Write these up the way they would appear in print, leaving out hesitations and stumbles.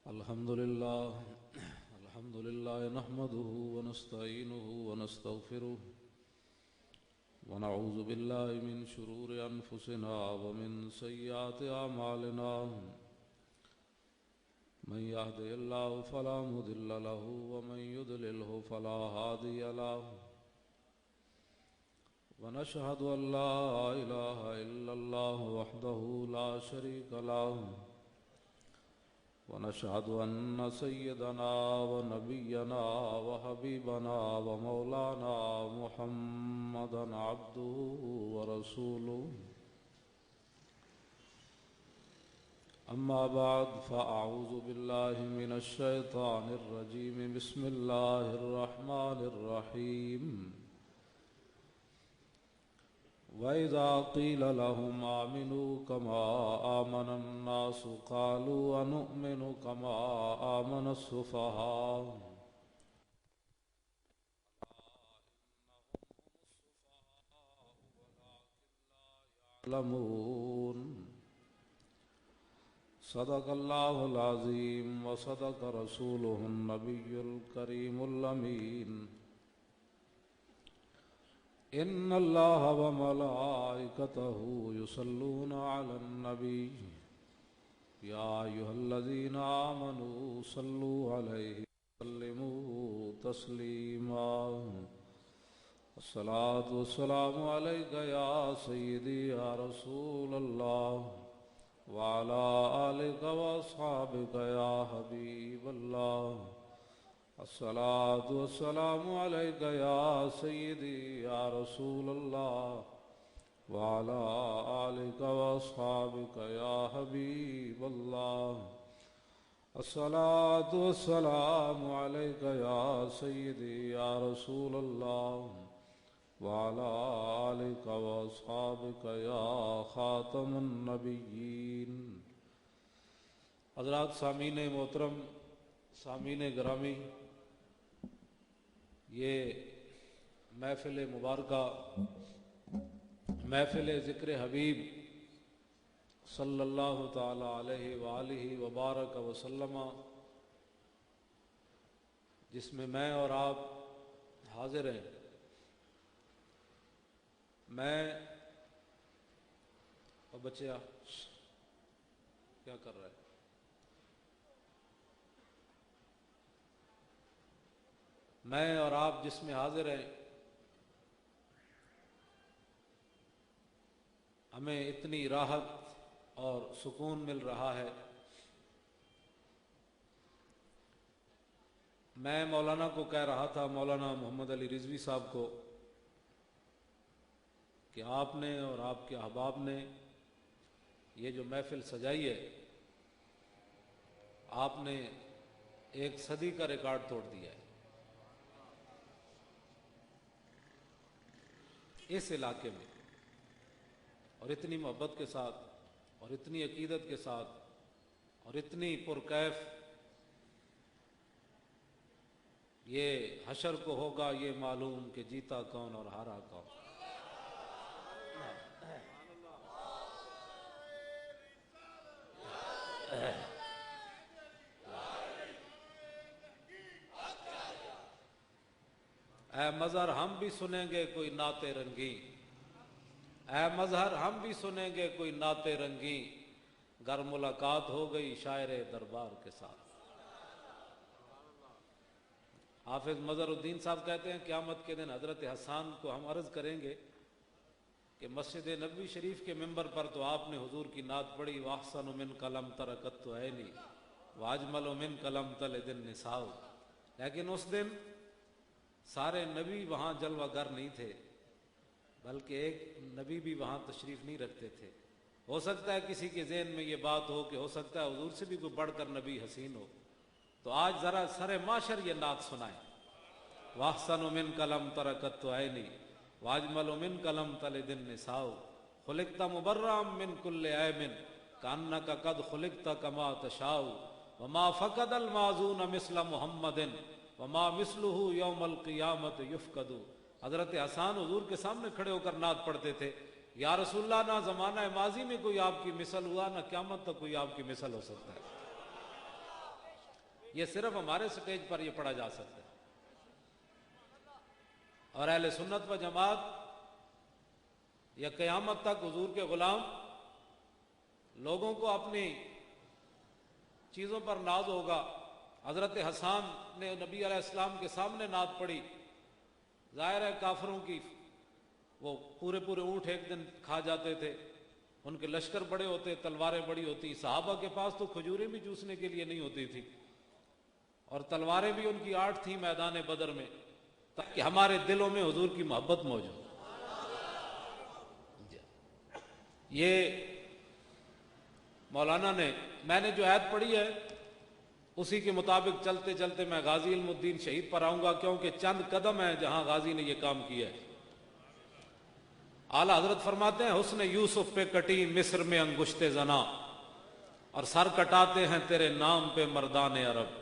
الحمد لله نحمده ونستعينه ونستغفره ونعوذ بالله من شرور أنفسنا ومن سيئات أعمالنا من يهده الله فلا مضل له ومن يضلله فلا هادي له ونشهد أن لا إله إلا الله وحده لا شريك له ونشهد أن سيدنا ونبينا وحبيبنا ومولانا محمدا عبده ورسوله أما بعد فأعوذ بالله من الشيطان الرجيم بسم الله الرحمن الرحيم وَإِذَا قِيلَ لَهُمْ آمِنُوا كَمَا آمَنَ النَّاسُ قَالُوا أَنُؤْمِنُ كَمَا آمَنَ السُّفَهَاءُ يَعْلَمُونَ صدق الله العظيم وصدق رسوله النبي الكريم الأمين إن الله وملائكته يصلون على النبي يا أيها الذين آمنوا صلوا عليه وسلموا تسليما الصلاة والسلام عليك يا سيدي يا رسول الله وعلى آلك وأصحابك يا حبيب الله الصلاة والسلام عليك يا سيدي يا رسول الله وعلى آلك وأصحابك يا حبيب الله الصلاة والسلام عليك يا سيدي يا رسول الله وعلى آلك وأصحابك يا خاتم النبيين. حضرات سامعین محترم، سامعین گرامی، یہ محفل مبارکہ محفل ذکر حبیب صلی اللہ تعالی علیہ وآلہ وبارک وسلم، جس میں میں اور آپ حاضر ہیں. میں اور بچیا کیا کر رہا ہے؟ میں اور آپ جس میں حاضر ہیں، ہمیں اتنی راحت اور سکون مل رہا ہے. میں مولانا کو کہہ رہا تھا، مولانا محمد علی رضوی صاحب کو، کہ آپ نے اور آپ کے احباب نے یہ جو محفل سجائی ہے، آپ نے ایک صدی کا ریکارڈ توڑ دیا ہے. اس علاقے میں اور اتنی محبت کے ساتھ اور اتنی عقیدت کے ساتھ اور اتنی پرکیف یہ حشر کو ہوگا یہ معلوم کہ جیتا کون اور ہارا کون. اے مظہر ہم بھی سنیں گے کوئی نعت رنگی، اے مظہر ہم بھی سنیں گے کوئی نعت رنگی، گر ملاقات ہو گئی شاعر دربار کے ساتھ. حافظ مظہر الدین صاحب کہتے ہیں قیامت کے دن حضرت حسان کو ہم عرض کریں گے کہ مسجد نبوی شریف کے ممبر پر تو آپ نے حضور کی نعت پڑھی، وَأَحْسَنُ مِنْكَ لَمْ تَرَكَتُّ عَيْنِي وَأَجْمَلُ مِنْكَ لَمْ تَلِدِ النِّسَاءُ. لیکن اس دن سارے نبی وہاں جلوہ گر نہیں تھے، بلکہ ایک نبی بھی وہاں تشریف نہیں رکھتے تھے. ہو سکتا ہے کسی کے ذہن میں یہ بات ہو کہ ہو سکتا ہے حضور سے بھی کوئی بڑھ کر نبی حسین ہو، تو آج ذرا سر معاشر یہ نعت سنائیں. وَأَحْسَنُ مِنْكَ لَمْ تَرَكَتُّ عَيْنِي وَأَجْمَلُ مِنْكَ لَمْ تَلِدِ النِّسَاءُ خُلِقْتَ مُبَرَّأً مِنْ كُلِّ عَيْبٍ كَأَنَّكَ قَدْ خُلِقْتَ كَمَا تَشَاءُ وَمَا فَقَدَ الْمَعْزُونَ مِثْلَ مُحَمَّدٍ وَمَا مِثْلُهُ يَوْمَ الْقِيَامَةِ يُفْقَدُ. حضرت حسان حضور کے سامنے کھڑے ہو کر نعت پڑھتے تھے، یا رسول اللہ نہ زمانہ ماضی میں کوئی آپ کی مثل ہوا، نہ قیامت تک کوئی آپ کی مثل ہو سکتا ہے. یہ صرف ہمارے سٹیج پر یہ پڑھا جا سکتا ہے. اور اہل سنت و جماعت یا قیامت تک حضور کے غلام لوگوں کو اپنی چیزوں پر ناز ہوگا. حضرت حسان نے نبی علیہ السلام کے سامنے نعت پڑھی. ظاہر ہے کافروں کی وہ پورے پورے اونٹ ایک دن کھا جاتے تھے, ان کے لشکر بڑے ہوتے, تلواریں بڑی ہوتی. صحابہ کے پاس تو کھجوریں بھی چوسنے کے لیے نہیں ہوتی تھی, اور تلواریں بھی ان کی 8 تھیں میدان بدر میں, تاکہ ہمارے دلوں میں حضور کی محبت موجود. یہ مولانا نے, میں نے جو آیت پڑھی ہے اسی کے مطابق چلتے چلتے میں غازی علم الدین شہید پر آؤں گا, کیونکہ چند قدم ہیں جہاں غازی نے یہ کام کیا ہے. اعلیٰ حضرت فرماتے ہیں حسن یوسف پہ کٹی مصر میں انگشت زنا, اور سر کٹاتے ہیں تیرے نام پہ مردان عرب.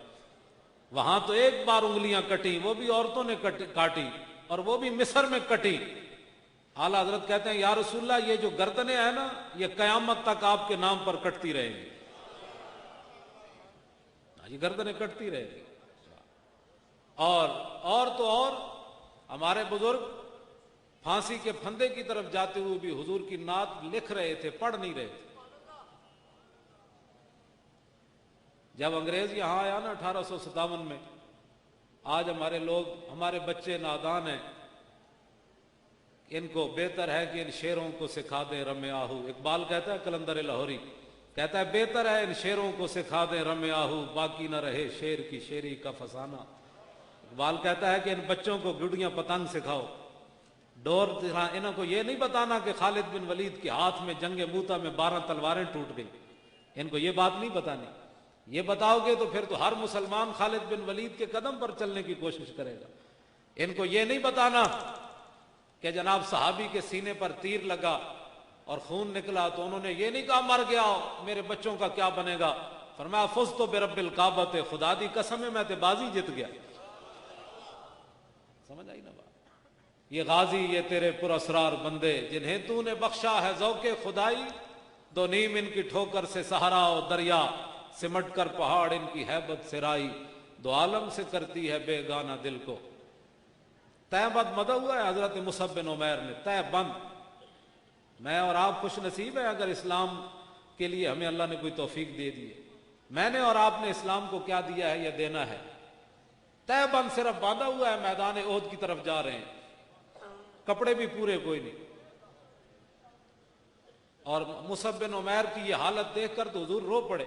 وہاں تو ایک بار انگلیاں کٹی, وہ بھی عورتوں نے کاٹی, اور وہ بھی مصر میں کٹی. اعلیٰ حضرت کہتے ہیں یا رسول اللہ, یہ جو گردنیں ہیں نا, یہ قیامت تک آپ کے نام پر کٹتی رہیں گی. یہ گردنیں کٹتی رہیں گی. اور تو اور ہمارے بزرگ پھانسی کے پھندے کی طرف جاتے ہوئے بھی حضور کی نعت لکھ رہے تھے, پڑھ نہیں رہے تھے. جب انگریز یہاں آیا نا 1857 میں, آج ہمارے لوگ, ہمارے بچے نادان ہیں, ان کو بہتر ہے کہ ان شیروں کو سکھا دیں رم آہو. اقبال کہتا ہے, کلندر لاہوری کہتا ہے بہتر ہے ان شیروں کو سکھا دیں رم آہو, باقی نہ رہے شیر کی شیری کا فسانہ. اقبال کہتا ہے کہ ان بچوں کو گڈیاں پتنگ سکھاؤ, ڈور. انہوں کو یہ نہیں بتانا کہ خالد بن ولید کے ہاتھ میں جنگ موتا میں 12 تلواریں ٹوٹ گئی. ان کو یہ بات نہیں بتانی. یہ بتاؤ گے تو پھر تو ہر مسلمان خالد بن ولید کے قدم پر چلنے کی کوشش کرے گا. ان کو یہ نہیں بتانا کہ جناب صحابی کے سینے پر تیر لگا اور خون نکلا تو انہوں نے یہ نہیں کہا مر گیا, میرے بچوں کا کیا بنے گا. فرمایا فزت برب الکعبۃ, خدا دی قسم ہے میں تے بازی جت گیا. سمجھ آئی نا بات. یہ غازی, یہ تیرے پراسرار بندے جنہیں تو نے بخشا ہے ذوق خدائی, 2 نیم ان کی ٹھوکر سے صحرا و دریا, سمٹ کر پہاڑ ان کی ہیبت سرائی, 2 عالم سے کرتی ہے بے گانا دل کو. تہ بند مدہ ہوا ہے حضرت مصعب بن عمیر نے, تہ بند. میں اور آپ خوش نصیب ہیں اگر اسلام کے لیے ہمیں اللہ نے کوئی توفیق دے دی ہے. میں نے اور آپ نے اسلام کو کیا دیا ہے یا دینا ہے. تہ بند صرف باندھا ہوا ہے, میدان احد کی طرف جا رہے ہیں, کپڑے بھی پورے کوئی نہیں. اور مصعب بن عمیر کی یہ حالت دیکھ کر تو حضور رو پڑے.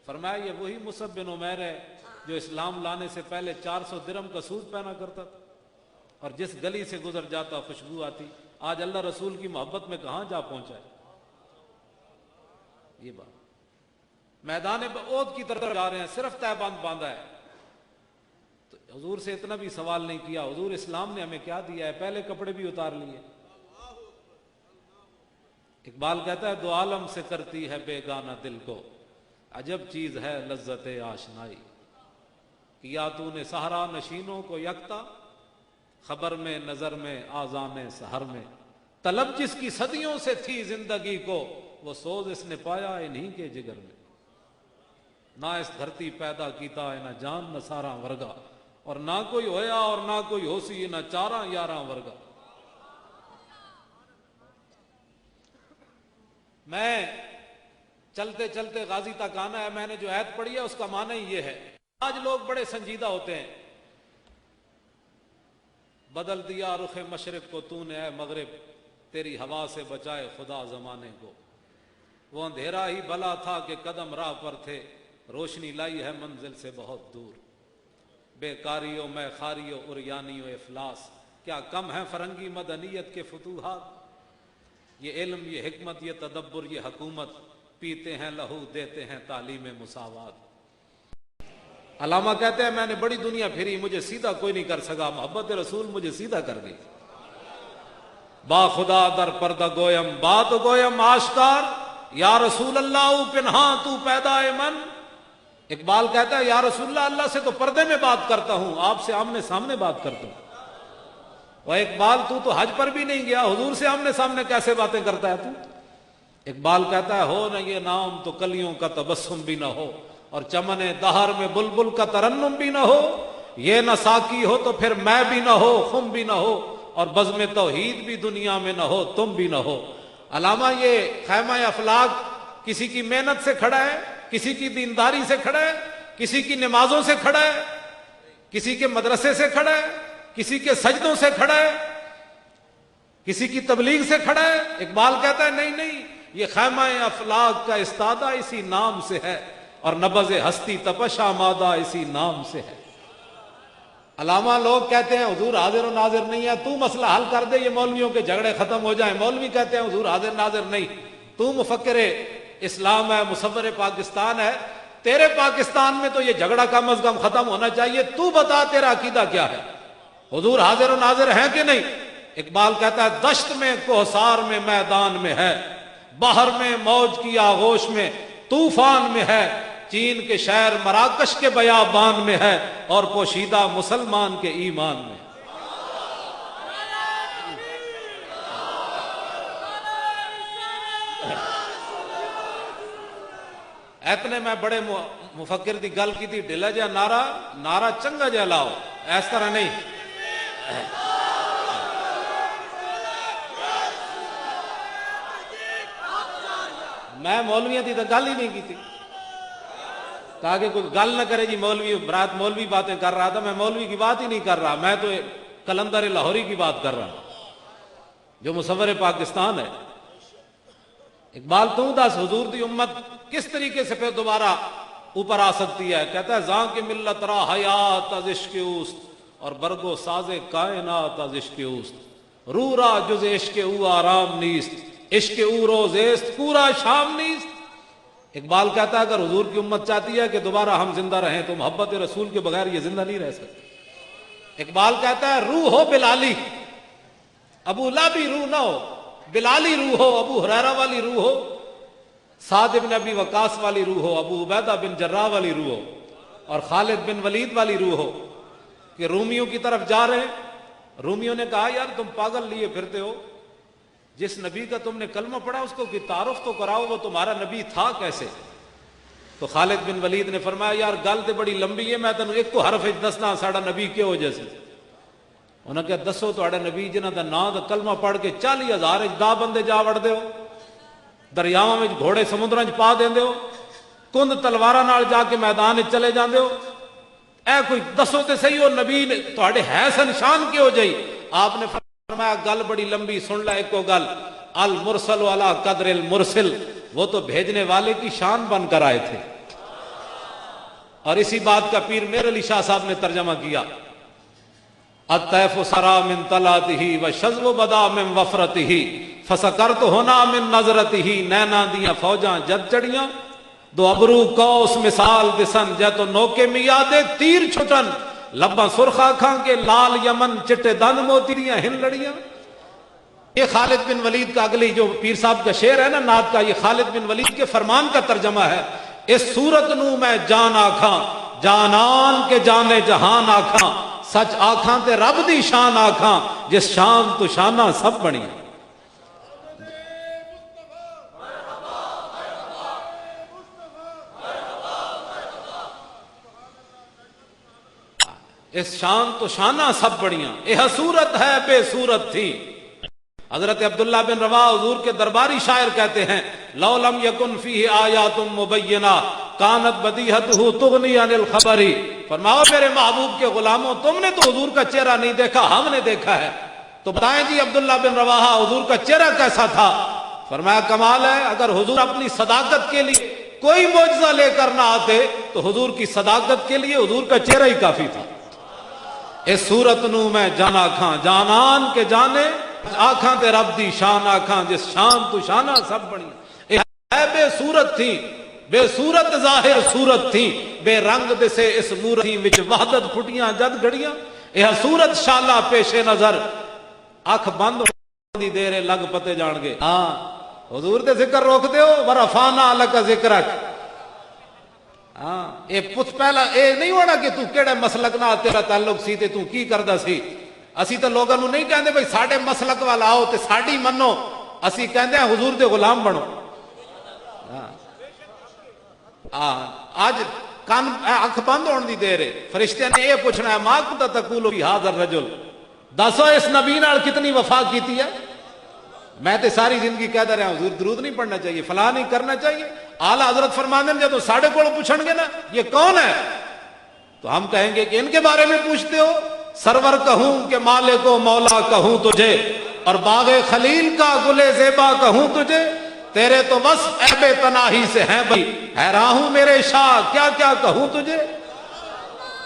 فرمایا یہ وہی مصعب بن عمیر ہے جو اسلام لانے سے پہلے 400 درہم کا سود پہنا کرتا تھا, اور جس گلی سے گزر جاتا خوشبو آتی. آج اللہ رسول کی محبت میں کہاں جا پہنچا ہے. یہ بات میدان احد کی طرف جا رہے ہیں, صرف تہ بند باندھا ہے. تو حضور سے اتنا بھی سوال نہیں کیا, حضور اسلام نے ہمیں کیا دیا ہے, پہلے کپڑے بھی اتار لیے. اقبال کہتا ہے 2 عالم سے کرتی ہے بے گانا دل کو, عجب چیز ہے لذت آشنائی. کیا تو نے صحرا نشینوں کو یکتا, خبر میں نظر میں آذان سحر میں. طلب جس کی صدیوں سے تھی زندگی کو, وہ سوز اس نے پایا انہی کے جگر میں. نہ اس دھرتی پیدا کیتا ہے نہ جان نہ ساراں ورگا, اور نہ کوئی ہویا اور نہ کوئی ہوسی نہ 4 11 ورگا. میں چلتے چلتے غازی تک آنا ہے. میں نے جو آیت پڑھی ہے اس کا معنی یہ ہے. آج لوگ بڑے سنجیدہ ہوتے ہیں. بدل دیا رخ مشرق کو تو نے اے مغرب, تیری ہوا سے بچائے خدا زمانے کو. وہ اندھیرا ہی بھلا تھا کہ قدم راہ پر تھے, روشنی لائی ہے منزل سے بہت دور. بیکاریوں میں خاریوں اریانی و افلاس, کیا کم ہے فرنگی مدنیت کے فتوحات. یہ علم یہ حکمت یہ تدبر یہ حکومت, پیتے ہیں لہو دیتے ہیں تعلیم مساوات. علامہ کہتے ہیں میں نے بڑی دنیا پھری, مجھے سیدھا کوئی نہیں کر سکا, محبت رسول مجھے سیدھا کر گئی. با خدا در پردہ گویم بات گویم آشکار, یا رسول اللہ پنہاں تو پیدا من. اقبال کہتا ہے یا رسول اللہ سے تو پردے میں بات کرتا ہوں, آپ سے آمنے سامنے بات کرتا ہوں. وہ اقبال تو حج پر بھی نہیں گیا, حضور سے آمنے سامنے کیسے باتیں کرتا ہے تو. اقبال کہتا ہے ہو نہ یہ نام تو کلیوں کا تبسم بھی نہ ہو, اور چمن دہر میں بلبل کا ترنم بھی نہ ہو، یہ نہ ساقی ہو تو پھر میں بھی نہ ہو، خم بھی نہ ہو، اور بزم توحید بھی دنیا میں نہ ہو، تم بھی نہ ہو۔ علامہ یہ خیمہ افلاک کسی کی محنت سے کھڑا ہے، کسی کی دینداری سے کھڑا ہے، کسی کی نمازوں سے کھڑا ہے، کسی کے مدرسے سے کھڑا ہے، کسی کے سجدوں سے کھڑا ہے، کسی کی تبلیغ سے کھڑا ہے۔ اقبال کہتا ہے نہیں نہیں، یہ خیمہ افلاک کا استادہ اسی نام سے ہے، اور نبض ہستی تپش آمادہ اسی نام سے ہے۔ علامہ لوگ کہتے ہیں حضور حاضر و ناظر نہیں ہے، تو مسئلہ حل کر دے، یہ مولویوں کے جھگڑے ختم ہو جائیں۔ مولوی کہتے ہیں حضور حاضر ناظر نہیں، تو مفکر اسلام ہے، مصور پاکستان ہے، تیرے پاکستان میں تو یہ جھگڑا کم از کم ختم ہونا چاہیے، تو بتا تیرا عقیدہ کیا ہے، حضور حاضر و ناظر ہیں کہ نہیں؟ اقبال کہتا ہے دشت میں کوہسار میں میدان میں ہے، بحر میں موج کی آغوش میں طوفان میں ہے، چین کے شہر مراکش کے بیابان میں ہے، اور پوشیدہ مسلمان کے ایمان میں۔ اتنے میں بڑے مفکر دی گل کی تھی، ڈھلا جا نعرہ چنگا جا لاؤ، اس طرح نہیں۔ میں مولویوں کی تو گل ہی نہیں کی تھی، تاکہ کوئی گل نہ کرے جی مولوی برات مولوی باتیں کر رہا تھا، میں مولوی کی بات ہی نہیں کر رہا، میں تو کلندر لاہوری کی بات کر رہا ہوں جو مصور پاکستان ہے۔ اقبال تو دس حضور دی امت کس طریقے سے پھر دوبارہ اوپر آ سکتی ہے؟ کہتا ہے زاں کی ملت را حیات از عشق اوست، اور برگو ساز کائنات از عشق اوست، رو را جز عشق او آرام نیست، عشق او روز است پورا شام نیست۔ اقبال کہتا ہے اگر حضور کی امت چاہتی ہے کہ دوبارہ ہم زندہ رہیں تو محبت رسول کے بغیر یہ زندہ نہیں رہ سکتے۔ اقبال کہتا ہے روح ہو بلالی، ابو لابی روح نہ ہو، بلالی روح ہو، ابو ہریرہ والی روح ہو، سعد بن ابی وقاص والی روح ہو، ابو عبیدہ بن جراح والی روح ہو، اور خالد بن ولید والی روح ہو، کہ رومیوں کی طرف جا رہے ہیں۔ رومیوں نے کہا یار تم پاگل لیے پھرتے ہو، جس نبی کا تم نے کلمہ پڑھا اس کو کوئی تعارف تو کراؤ، وہ تمہارا نبی تھا کیسے؟ تو خالد بن ولید نے فرمایا یار گل تو بڑی لمبی ہے، میں تینوں ایک کو حرف دسنا ساڑا نبی کیوں جیسے۔ انہوں نے کہا دسو تہاڈا نبی جنہاں دا نام دا کلمہ پڑھ کے 40,000 دا بندے جا وڑدے ہو، دریاواں وچ گھوڑے سمندراں وچ پا دیندے ہو، کند تلواراں نال جا کے میدان وچ چلے جاندے ہو، اے کوئی دسو تے صحیح ہو نبی نے تہاڈے ہے سنشان کیوں جئی؟ آپ نے فرمایا گل بڑی لمبی، سن لے ایک گل، المرسل علی قدر المرسل، وہ تو بھیجنے والے کی شان بن کر آئے تھے۔ اور اسی بات کا پیر میر علی شاہ صاحب نے ترجمہ کیا، الطیف سرا من طلعتہ وشذو بدا من وفرتہ فسکرت ہونا من نظرتہ، نینا دیاں فوجاں جد چڑیاں، دو ابرو کوس مثال دسن، جے تو نوکے میادے تیر چھٹن، لباں سرخا کھاں کے لال یمن چٹے دن موتی دیاں ہن لڑیاں۔ یہ خالد بن ولید کا اگلی جو پیر صاحب کا شعر ہے نا نعت کا، یہ خالد بن ولید کے فرمان کا ترجمہ ہے۔ اس صورت نو میں جان آکھاں، جانان کے جانے جہان آکھاں، سچ آکھاں تے رب دی شان آکھاں، جس شان تو شانہ سب بنی۔ اس شان تو شانہ سب بڑیاں، یہ صورت ہے بے صورت تھی۔ حضرت عبداللہ بن رواح حضور کے درباری شاعر کہتے ہیں لو لم یکن فیہ آیات مبینہ کانت بدیہتہ تغنی عن الخبر، فرماؤ میرے محبوب کے غلاموں تم نے تو حضور کا چہرہ نہیں دیکھا، ہم نے دیکھا ہے، تو بتائیں جی عبداللہ بن رواح حضور کا چہرہ کیسا تھا؟ فرمایا کمال ہے، اگر حضور اپنی صداقت کے لیے کوئی معجزہ لے کر نہ آتے تو حضور کی صداقت کے لیے حضور کا چہرہ ہی کافی تھا۔ اس صورت نو میں جانا کھاں، جانان کے جانے آنکھاں تے رب دی شان آنکھاں، جس شان تو شانہ سب بڑی۔ اے بے صورت تھی، بے صورت ظاہر صورت تھی، بے رنگ دے سے اس مورتی وچ وحدت پھٹیاں جد گھڑیاں، یہ صورت شالا پیش نظر، اکھ بند دی دیر لگ پتے جان گے۔ ہاں حضور دے ذکر روک دیو، ورفعنا لک ذکرک۔ ہاں اے پوچھ پہلا اے نہیں ہونا کہ تو کیڑے مسلک نال تیرا تعلق سی تے تو کی کردا سی۔ اسی تو لوگوں نو نہیں کہندے بھئی ساڈے مسلک والا آؤ تے ساڈی منو، اسی کہندے ہیں حضور دے غلام بنو۔ آج کان اکھ بند ہونے دی دیر ہے. فرشتے نے یہ پوچھنا ہے ما کنت تقول فی ھذا الرجل, دسو اس نبی نال کتنی وفا کیتی ہے. میں تے ساری زندگی کہتا رہا حضور درود نہیں پڑھنا چاہیے, فلاں نہیں کرنا چاہیے. اعلی حضرت فرماندے ہیں جب ساڑھے کول پوچھن گے نا یہ کون ہے, تو ہم کہیں گے کہ ان کے بارے میں پوچھتے ہو. سرور کہوں کہ مالک و مولا کہوں تجھے, اور باغ خلیل کا گلے زیبا کہوں تجھے, تیرے تو وصف عیب تناہی سے ہیں بھائی, حیران ہوں میرے شاہ کیا کیا کہوں تجھے.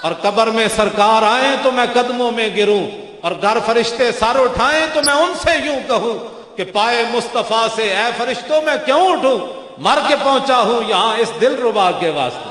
اور قبر میں سرکار آئیں تو میں قدموں میں گروں, اور گھر فرشتے سر اٹھائیں تو میں ان سے یوں کہوں کہ پائے مصطفیٰ سے اے فرشتوں میں کیوں اٹھوں, مر کے پہنچا ہوں یہاں اس دل ربا کے واسطے.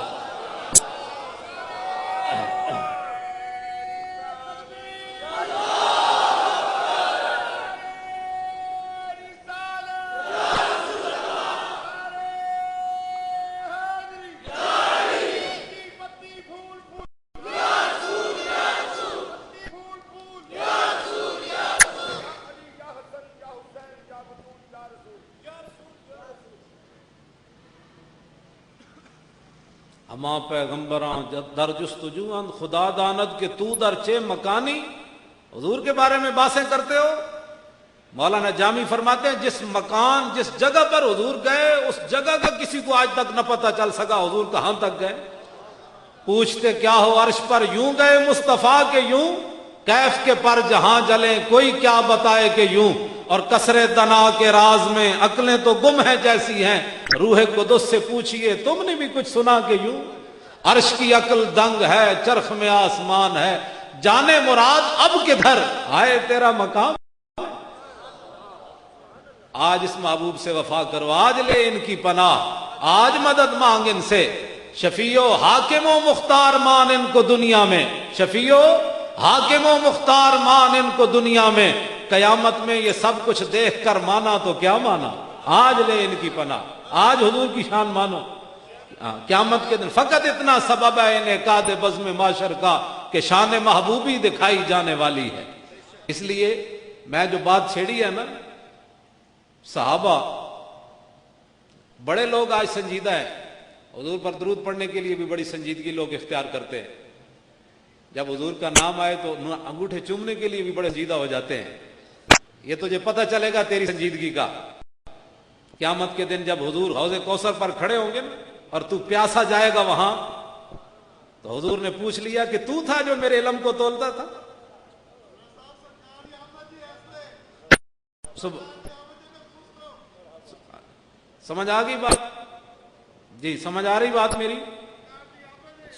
ہما پیغمبران در جستجوان خدا داند کہ تو در چے مکانی. حضور کے بارے میں باتیں کرتے ہو. مولانا جامی فرماتے ہیں جس مکان جس جگہ پر حضور گئے اس جگہ کا کسی کو آج تک نہ پتہ چل سکا حضور کہاں تک گئے. پوچھتے کیا ہو عرش پر یوں گئے مصطفیٰ کے یوں, کیف کے پر جہاں جلیں کوئی کیا بتائے کہ یوں, اور کثرے دنا کے راز میں عقلیں تو گم ہیں جیسی ہیں, روح قدس سے پوچھئے تم نے بھی کچھ سنا کہ یوں. عرش کی عقل دنگ ہے چرخ میں آسمان ہے, جانے مراد اب کدھر آئے تیرا مقام. آج اس محبوب سے وفا کرو, آج لے ان کی پناہ, آج مدد مانگ ان سے. شفیع و حاکم و مختار مان ان کو دنیا میں, شفیع و حاکم و مختار مان ان کو دنیا میں. قیامت میں یہ سب کچھ دیکھ کر مانا تو کیا مانا, آج لے ان کی پناہ, آج حضور کی شان مانو. قیامت کے دن فقط اتنا سبب ہے انعقاد بزم معاشر کا کہ شان محبوبی دکھائی جانے والی ہے. اس لیے میں جو بات چھیڑی ہے نا, صحابہ بڑے لوگ آج سنجیدہ ہیں, حضور پر درود پڑھنے کے لیے بھی بڑی سنجیدگی لوگ اختیار کرتے ہیں. جب حضور کا نام آئے تو انگوٹھے چومنے کے لیے بھی بڑے سنجیدہ ہو جاتے ہیں. یہ تجھے پتہ چلے گا تیری سنجیدگی کا قیامت کے دن جب حضور حوض کوثر پر کھڑے ہوں گے اور تو پیاسا جائے گا وہاں, تو حضور نے پوچھ لیا کہ تو تھا جو میرے علم کو تولتا تھا. سمجھ آ گئی بات جی, سمجھ آ رہی بات میری,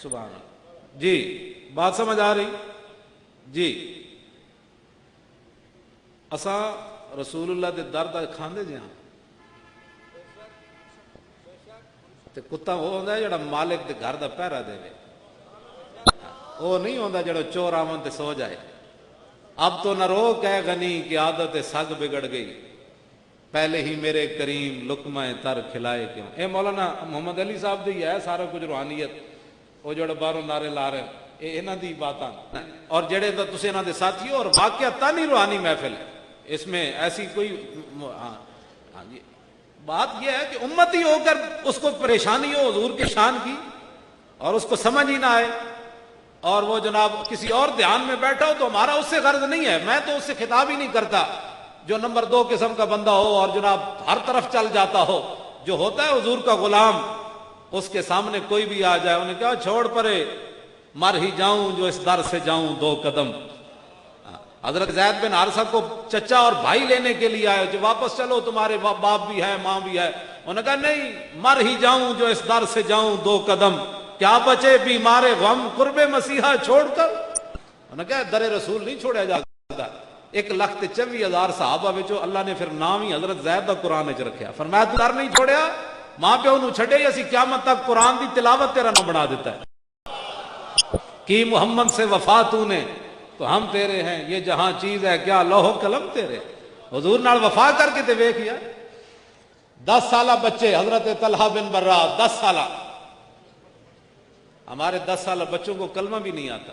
سبحان اللہ جی, بات سمجھ آ رہی جی. اساں رسول اللہ دے درد کھاندے جہاں تے کتا وہ ہوندا ہے جڑا مالک دے گھر دا پہرا دے, وہ نہیں ہوندا جڑا چور آون تے سو جائے. اب تو نہ رو کہ غنی کی عادت سگ بگڑ گئی, پہلے ہی میرے کریم لقمہ تر کھلائے کیوں. اے مولانا محمد علی صاحب دی ہے سارا کچھ روحانیت, وہ جڑے باہروں نعرے لا رہے ہیں یہ انہاں دی باتاں, اور جڑے تسی انہاں دے ساتھی ہو, اور واقعہ نہیں روحانی محفل ہے, اس میں ایسی کوئی بات یہ ہے کہ امتی ہو کر اس کو پریشانی ہو حضور کی شان کی اور اس کو سمجھ ہی نہ آئے, اور وہ جناب کسی اور دھیان میں بیٹھا ہو, تو ہمارا اس سے غرض نہیں ہے. میں تو اس سے خطاب ہی نہیں کرتا جو نمبر 2 قسم کا بندہ ہو اور جناب ہر طرف چل جاتا ہو. جو ہوتا ہے حضور کا غلام, اس کے سامنے کوئی بھی آ جائے انہیں کہا چھوڑ پرے, مر ہی جاؤں جو اس در سے جاؤں 2 قدم. حضرت زید بن حارثہ کو چچا اور بھائی لینے کے لیے آئے, جو واپس چلو تمہارے باپ بھی ہے ماں بھی ہے. انہوں نے کہا نہیں, مر ہی جاؤں جو اس در سے جاؤں 2 قدم, کیا بچے بیمار غم قرب مسیحا چھوڑ کر. انہوں نے کہا در رسول نہیں چھوڑا جاتا. 1,24,000 صحابہ وچوں اللہ نے پھر نام ہی حضرت زید دا قرآن وچ رکھیا. فرمایا تو در نہیں چھوڑیا, ماں پیو نو چھڈے اسی قیامت تک قرآن دی تلاوت تیرا نام بنا دیتا ہے. کی محمد سے وفا تو نے تو ہم تیرے ہیں, یہ جہاں چیز ہے کیا لوح و قلم تیرے. حضور نال وفا کر کے تے ویکھیا. 10 سالہ بچے حضرت طلحہ بن برا, 10 سالہ. ہمارے 10 سالہ بچوں کو کلمہ بھی نہیں آتا.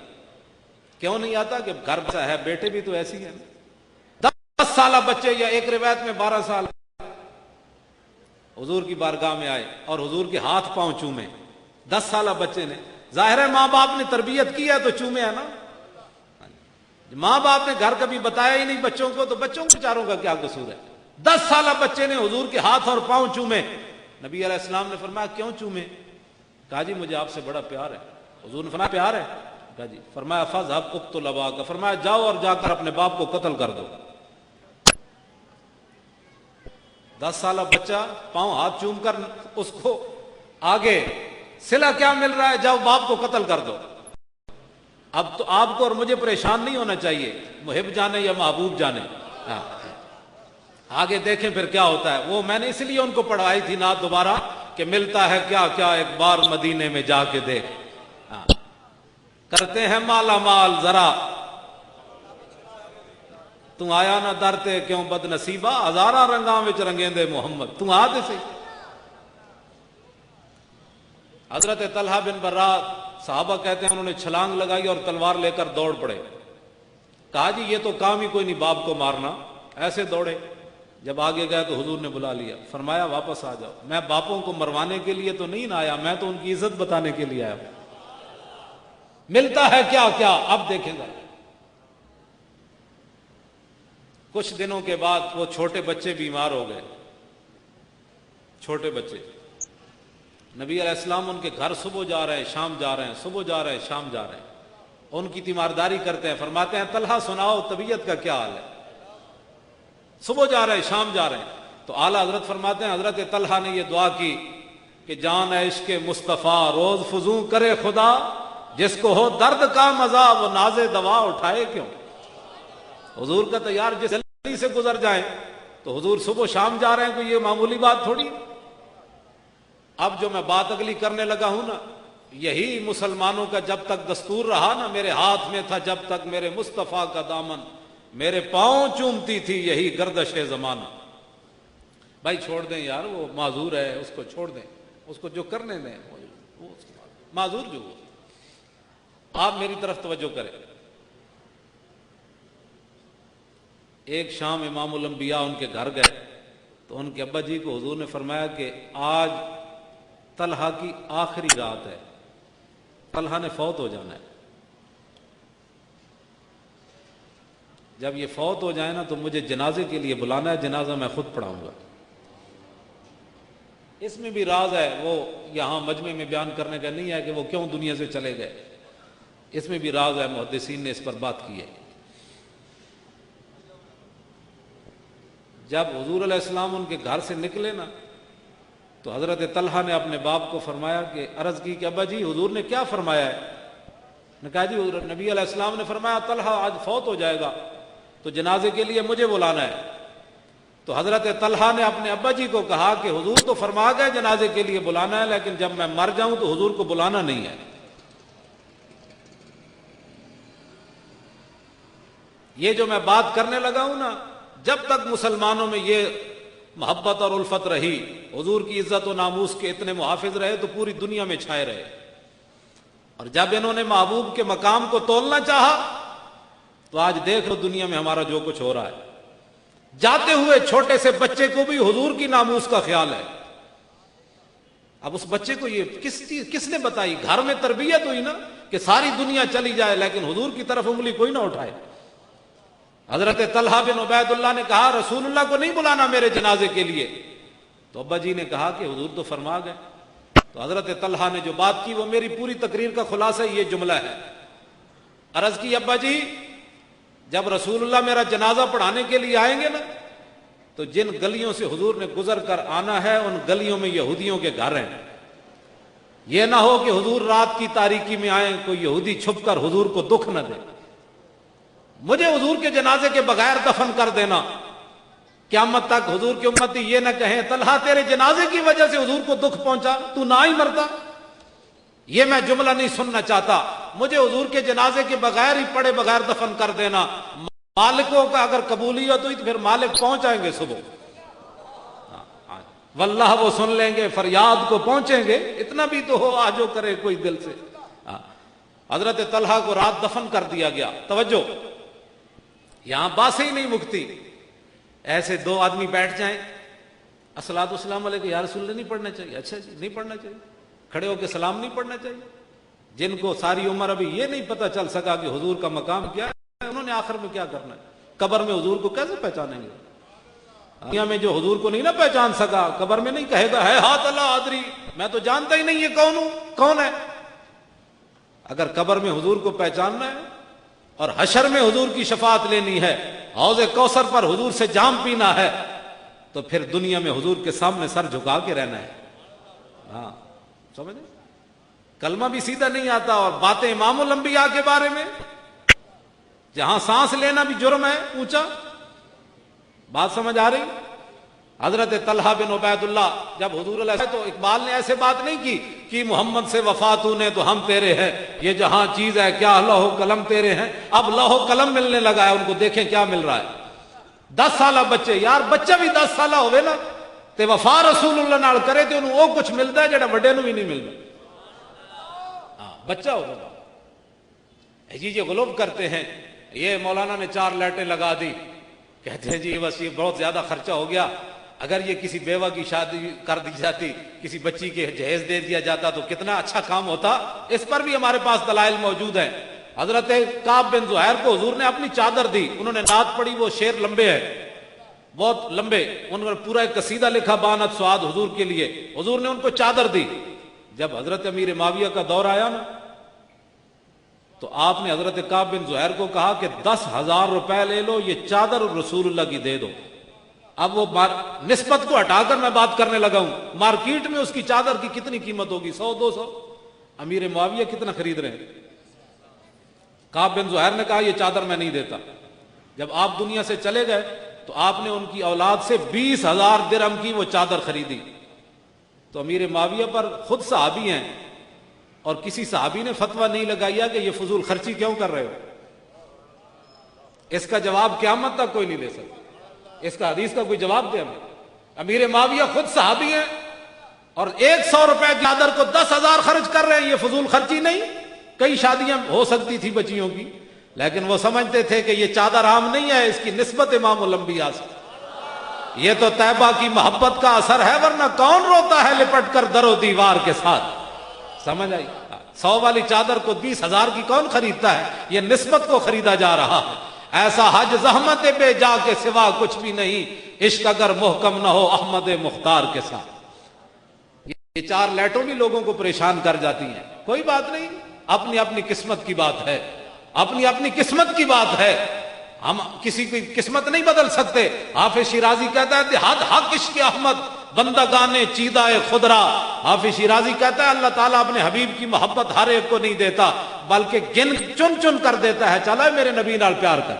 کیوں نہیں آتا؟ کہ گھر بچہ ہے, بیٹے بھی تو ایسی ہیں. 10 سالہ بچے, یا ایک روایت میں 12 سال, حضور کی بارگاہ میں آئے اور حضور کے ہاتھ پاؤں چومے. 10 سالہ بچے نے، ظاہر ہے ماں باپ نے تربیت کی ہے تو چومے ہے نا، ماں باپ نے گھر کبھی بتایا ہی نہیں بچوں کو، تو بچوں کو بیچاروں کا کیا قصور ہے؟ 10 سالہ بچے نے حضور کے ہاتھ اور پاؤں چومے۔ نبی علیہ السلام نے فرمایا کیوں چومے؟ کہا جی مجھے آپ سے بڑا پیار ہے۔ حضور نے فرمایا پیار ہے؟ کہا جی۔ فرمایا فذهب اقتل اباک، فرمایا جاؤ اور جا کر اپنے باپ کو قتل کر دو۔ 10 سالہ بچہ پاؤں ہاتھ چوم کر اس کو آگے صلہ کیا مل رہا ہے؟ جاؤ باپ کو قتل کر دو۔ اب تو آپ کو اور مجھے پریشان نہیں ہونا چاہیے، محب جانے یا محبوب جانے، آگے دیکھیں پھر کیا ہوتا ہے۔ وہ میں نے اس لیے ان کو پڑھائی تھی نعت دوبارہ کہ ملتا ہے کیا کیا ایک بار مدینے میں جا کے دیکھ، کرتے ہیں مالا مال ذرا تو آیا نہ درتے کیوں بد نصیبہ، ہزارہ رنگاں وچ رنگیندے محمد تو آ دے سی۔ حضرت طلحہ بن برا صحابہ کہتے ہیں انہوں نے چھلانگ لگائی اور تلوار لے کر دوڑ پڑے۔ کہا جی یہ تو کام ہی کوئی نہیں باپ کو مارنا، ایسے دوڑے۔ جب آگے گئے تو حضور نے بلا لیا، فرمایا واپس آ جاؤ، میں باپوں کو مروانے کے لیے تو نہیں آیا، میں تو ان کی عزت بتانے کے لیے آیا ہوں۔ ملتا ہے کیا کیا اب دیکھیں گا۔ کچھ دنوں کے بعد وہ چھوٹے بچے بیمار ہو گئے، چھوٹے بچے۔ نبی علیہ السلام ان کے گھر صبح جا رہے ہیں شام جا رہے ہیں، صبح جا رہے ہیں شام جا رہے ہیں، ان کی تیمارداری کرتے ہیں، فرماتے ہیں طلحہ سناؤ طبیعت کا کیا حال ہے؟ صبح جا رہے ہیں شام جا رہے ہیں۔ تو اعلیٰ حضرت فرماتے ہیں حضرت طلحہ نے یہ دعا کی کہ جان عشق مصطفیٰ روز فزوں کرے خدا، جس کو ہو درد کا مزہ وہ ناز دوا اٹھائے کیوں۔ حضور کا تیار جس جلدی سے گزر جائیں، تو حضور صبح شام جا رہے ہیں، کوئی یہ معمولی بات تھوڑی۔ اب جو میں بات اگلی کرنے لگا ہوں نا، یہی مسلمانوں کا جب تک دستور رہا نا، میرے ہاتھ میں تھا جب تک میرے مصطفیٰ کا دامن، میرے پاؤں چومتی تھی یہی گردش زمانہ۔ بھائی چھوڑ دیں یار، وہ معذور ہے، اس کو چھوڑ دیں، اس کو جو کرنے دیں، وہ معذور جو ہو۔ آپ میری طرف توجہ کریں۔ ایک شام امام الانبیاء ان کے گھر گئے تو ان کے ابا جی کو حضور نے فرمایا کہ آج طلحہ کی آخری رات ہے، طلحہ نے فوت ہو جانا ہے، جب یہ فوت ہو جائے نا تو مجھے جنازے کے لیے بلانا ہے، جنازہ میں خود پڑھاؤں گا۔ اس میں بھی راز ہے، وہ یہاں مجمع میں بیان کرنے کا نہیں ہے کہ وہ کیوں دنیا سے چلے گئے، اس میں بھی راز ہے، محدثین نے اس پر بات کی ہے۔ جب حضور علیہ السلام ان کے گھر سے نکلے نا تو حضرت طلحہ نے اپنے باپ کو فرمایا کہ عرض کی کہ ابا جی حضور نے کیا فرمایا ہے؟ نے کہا جی نبی علیہ السلام نے فرمایا طلحہ آج فوت ہو جائے گا تو جنازے کے لیے مجھے بلانا ہے۔ تو حضرت طلحہ نے اپنے ابا جی کو کہا کہ حضور تو فرما گئے جنازے کے لیے بلانا ہے، لیکن جب میں مر جاؤں تو حضور کو بلانا نہیں ہے۔ یہ جو میں بات کرنے لگا ہوں نا، جب تک مسلمانوں میں یہ محبت اور الفت رہی، حضور کی عزت و ناموس کے اتنے محافظ رہے تو پوری دنیا میں چھائے رہے۔ اور جب انہوں نے محبوب کے مقام کو تولنا چاہا تو آج دیکھ لو دنیا میں ہمارا جو کچھ ہو رہا ہے۔ جاتے ہوئے چھوٹے سے بچے کو بھی حضور کی ناموس کا خیال ہے۔ اب اس بچے کو یہ کس نے بتائی؟ گھر میں تربیت ہوئی نا کہ ساری دنیا چلی جائے لیکن حضور کی طرف انگلی کوئی نہ اٹھائے۔ حضرت طلحہ بن عبید اللہ نے کہا رسول اللہ کو نہیں بلانا میرے جنازے کے لیے، تو ابا جی نے کہا کہ حضور تو فرما گئے۔ تو حضرت طلحہ نے جو بات کی وہ میری پوری تقریر کا خلاصہ یہ جملہ ہے۔ عرض کی ابا جی جب رسول اللہ میرا جنازہ پڑھانے کے لیے آئیں گے نا تو جن گلیوں سے حضور نے گزر کر آنا ہے ان گلیوں میں یہودیوں کے گھر ہیں، یہ نہ ہو کہ حضور رات کی تاریکی میں آئیں کوئی یہودی چھپ کر حضور کو دکھ نہ دے، مجھے حضور کے جنازے کے بغیر دفن کر دینا، قیامت تک حضور کی امتی یہ نہ کہیں طلحہ تیرے جنازے کی وجہ سے حضور کو دکھ پہنچا تو نہ ہی مرتا۔ یہ میں جملہ نہیں سننا چاہتا، مجھے حضور کے جنازے کے بغیر ہی پڑے بغیر دفن کر دینا۔ مالکوں کا اگر قبولیت ہوئی تو پھر مالک پہنچ آئیں گے صبح، واللہ وہ سن لیں گے، فریاد کو پہنچیں گے، اتنا بھی تو ہو آجو کرے کوئی دل سے۔ حضرت طلحہ کو رات دفن کر دیا گیا۔ توجہ، یہاں باتیں ہی نہیں مکتی۔ ایسے دو آدمی بیٹھ جائیں، الصلوۃ والسلام علیہ یا رسول اللہ نہیں پڑھنا چاہیے، اچھا جی نہیں پڑھنا چاہیے، کھڑے ہو کے سلام نہیں پڑھنا چاہیے؟ جن کو ساری عمر ابھی یہ نہیں پتا چل سکا کہ حضور کا مقام کیا ہے، انہوں نے آخر میں کیا کرنا ہے؟ قبر میں حضور کو کیسے پہچانیں گے؟ دنیا میں جو حضور کو نہیں نہ پہچان سکا، قبر میں نہیں کہے گا ہے ہاتھ اللہ آدری، میں تو جانتا ہی نہیں یہ کون ہوں، کون ہے؟ اگر قبر میں حضور کو پہچاننا ہے اور حشر میں حضور کی شفاعت لینی ہے، حوض کوثر پر حضور سے جام پینا ہے، تو پھر دنیا میں حضور کے سامنے سر جھکا کے رہنا ہے۔ ہاں سمجھے؟ کلمہ بھی سیدھا نہیں آتا اور باتیں امام الانبیاء کے بارے میں، جہاں سانس لینا بھی جرم ہے اونچا۔ بات سمجھ آ رہی؟ حضرت طلحہ بن عبید اللہ جب حضور علیہ السلام، تو اقبال نے ایسے بات نہیں کی کہ محمد سے وفا تو نے تو ہم تیرے ہیں، یہ جہاں چیز ہے کیا لوح و قلم تیرے ہیں۔ اب لوح و قلم ملنے لگا ہے ان کو، دیکھیں کیا مل رہا ہے۔ 10 سالہ بچے، یار بچہ بھی 10 سالہ ہوئے نا تے وفا رسول اللہ نال کرے تے انہوں وہ کچھ ملتا ہے جڑا بڑے نو بھی نہیں ملتا۔ ہاں بچہ ہوگا جی یہ غلوب کرتے ہیں، یہ مولانا نے 4 لائٹیں لگا دی، کہتے ہیں جی بس یہ بہت زیادہ خرچہ ہو گیا، اگر یہ کسی بیوہ کی شادی کر دی جاتی، کسی بچی کے جہیز دے دیا جاتا تو کتنا اچھا کام ہوتا۔ اس پر بھی ہمارے پاس دلائل موجود ہیں۔ حضرت کعب بن زہیر کو حضور نے اپنی چادر دی، انہوں نے نعت پڑھی، وہ شعر لمبے ہیں بہت لمبے، انہوں نے پورا ایک قصیدہ لکھا بانت سعاد حضور کے لیے، حضور نے ان کو چادر دی۔ جب حضرت امیر معاویہ کا دور آیا نا تو آپ نے حضرت کعب بن زہیر کو کہا کہ 10,000 روپے لے لو، یہ چادر رسول اللہ کی دے دو۔ اب وہ نسبت کو ہٹا کر میں بات کرنے لگا ہوں، مارکیٹ میں اس کی چادر کی کتنی قیمت ہوگی؟ 100-200۔ امیر معاویہ کتنا خرید رہے ہیں؟ کعب بن زہیر نے کہا یہ چادر میں نہیں دیتا۔ جب آپ دنیا سے چلے گئے تو آپ نے ان کی اولاد سے 20,000 درہم کی وہ چادر خریدی۔ تو امیر معاویہ پر خود صحابی ہیں اور کسی صحابی نے فتویٰ نہیں لگایا کہ یہ فضول خرچی کیوں کر رہے ہو؟ اس کا جواب قیامت تک کوئی نہیں دے سکتا، اس کا حدیث کا کوئی جواب دے ہمیں۔ امیر معاویہ خود صحابی ہیں اور 100 روپے کی چادر کو 10,000 خرچ کر رہے ہیں، یہ فضول خرچی نہیں؟ کئی شادیاں ہو سکتی تھی بچیوں کی، لیکن وہ سمجھتے تھے کہ یہ چادر عام نہیں ہے، اس کی نسبت امام الانبیاء سے، یہ تو طیبہ کی محبت کا اثر ہے، ورنہ کون روتا ہے لپٹ کر در و دیوار کے ساتھ؟ سمجھ آئی؟ 100 والی چادر کو 20,000 کی کون خریدتا ہے؟ یہ نسبت کو خریدا جا رہا ہے۔ ایسا حج زحمت بے جا کے سوا کچھ بھی نہیں، عشق اگر محکم نہ ہو احمد مختار کے ساتھ۔ یہ 4 لائٹوں بھی لوگوں کو پریشان کر جاتی ہیں، کوئی بات نہیں، اپنی اپنی قسمت کی بات ہے، اپنی اپنی قسمت کی بات ہے، ہم کسی کی قسمت نہیں بدل سکتے۔ حافظ شیرازی کہتا ہے حد حق عشق احمد بندگان چیدہ خدرا۔ حافظ شیرازی کہتا ہے اللہ تعالیٰ اپنے حبیب کی محبت ہر ایک کو نہیں دیتا، بلکہ گن چن چن کر دیتا ہے، چلا میرے نبی نال پیار کر۔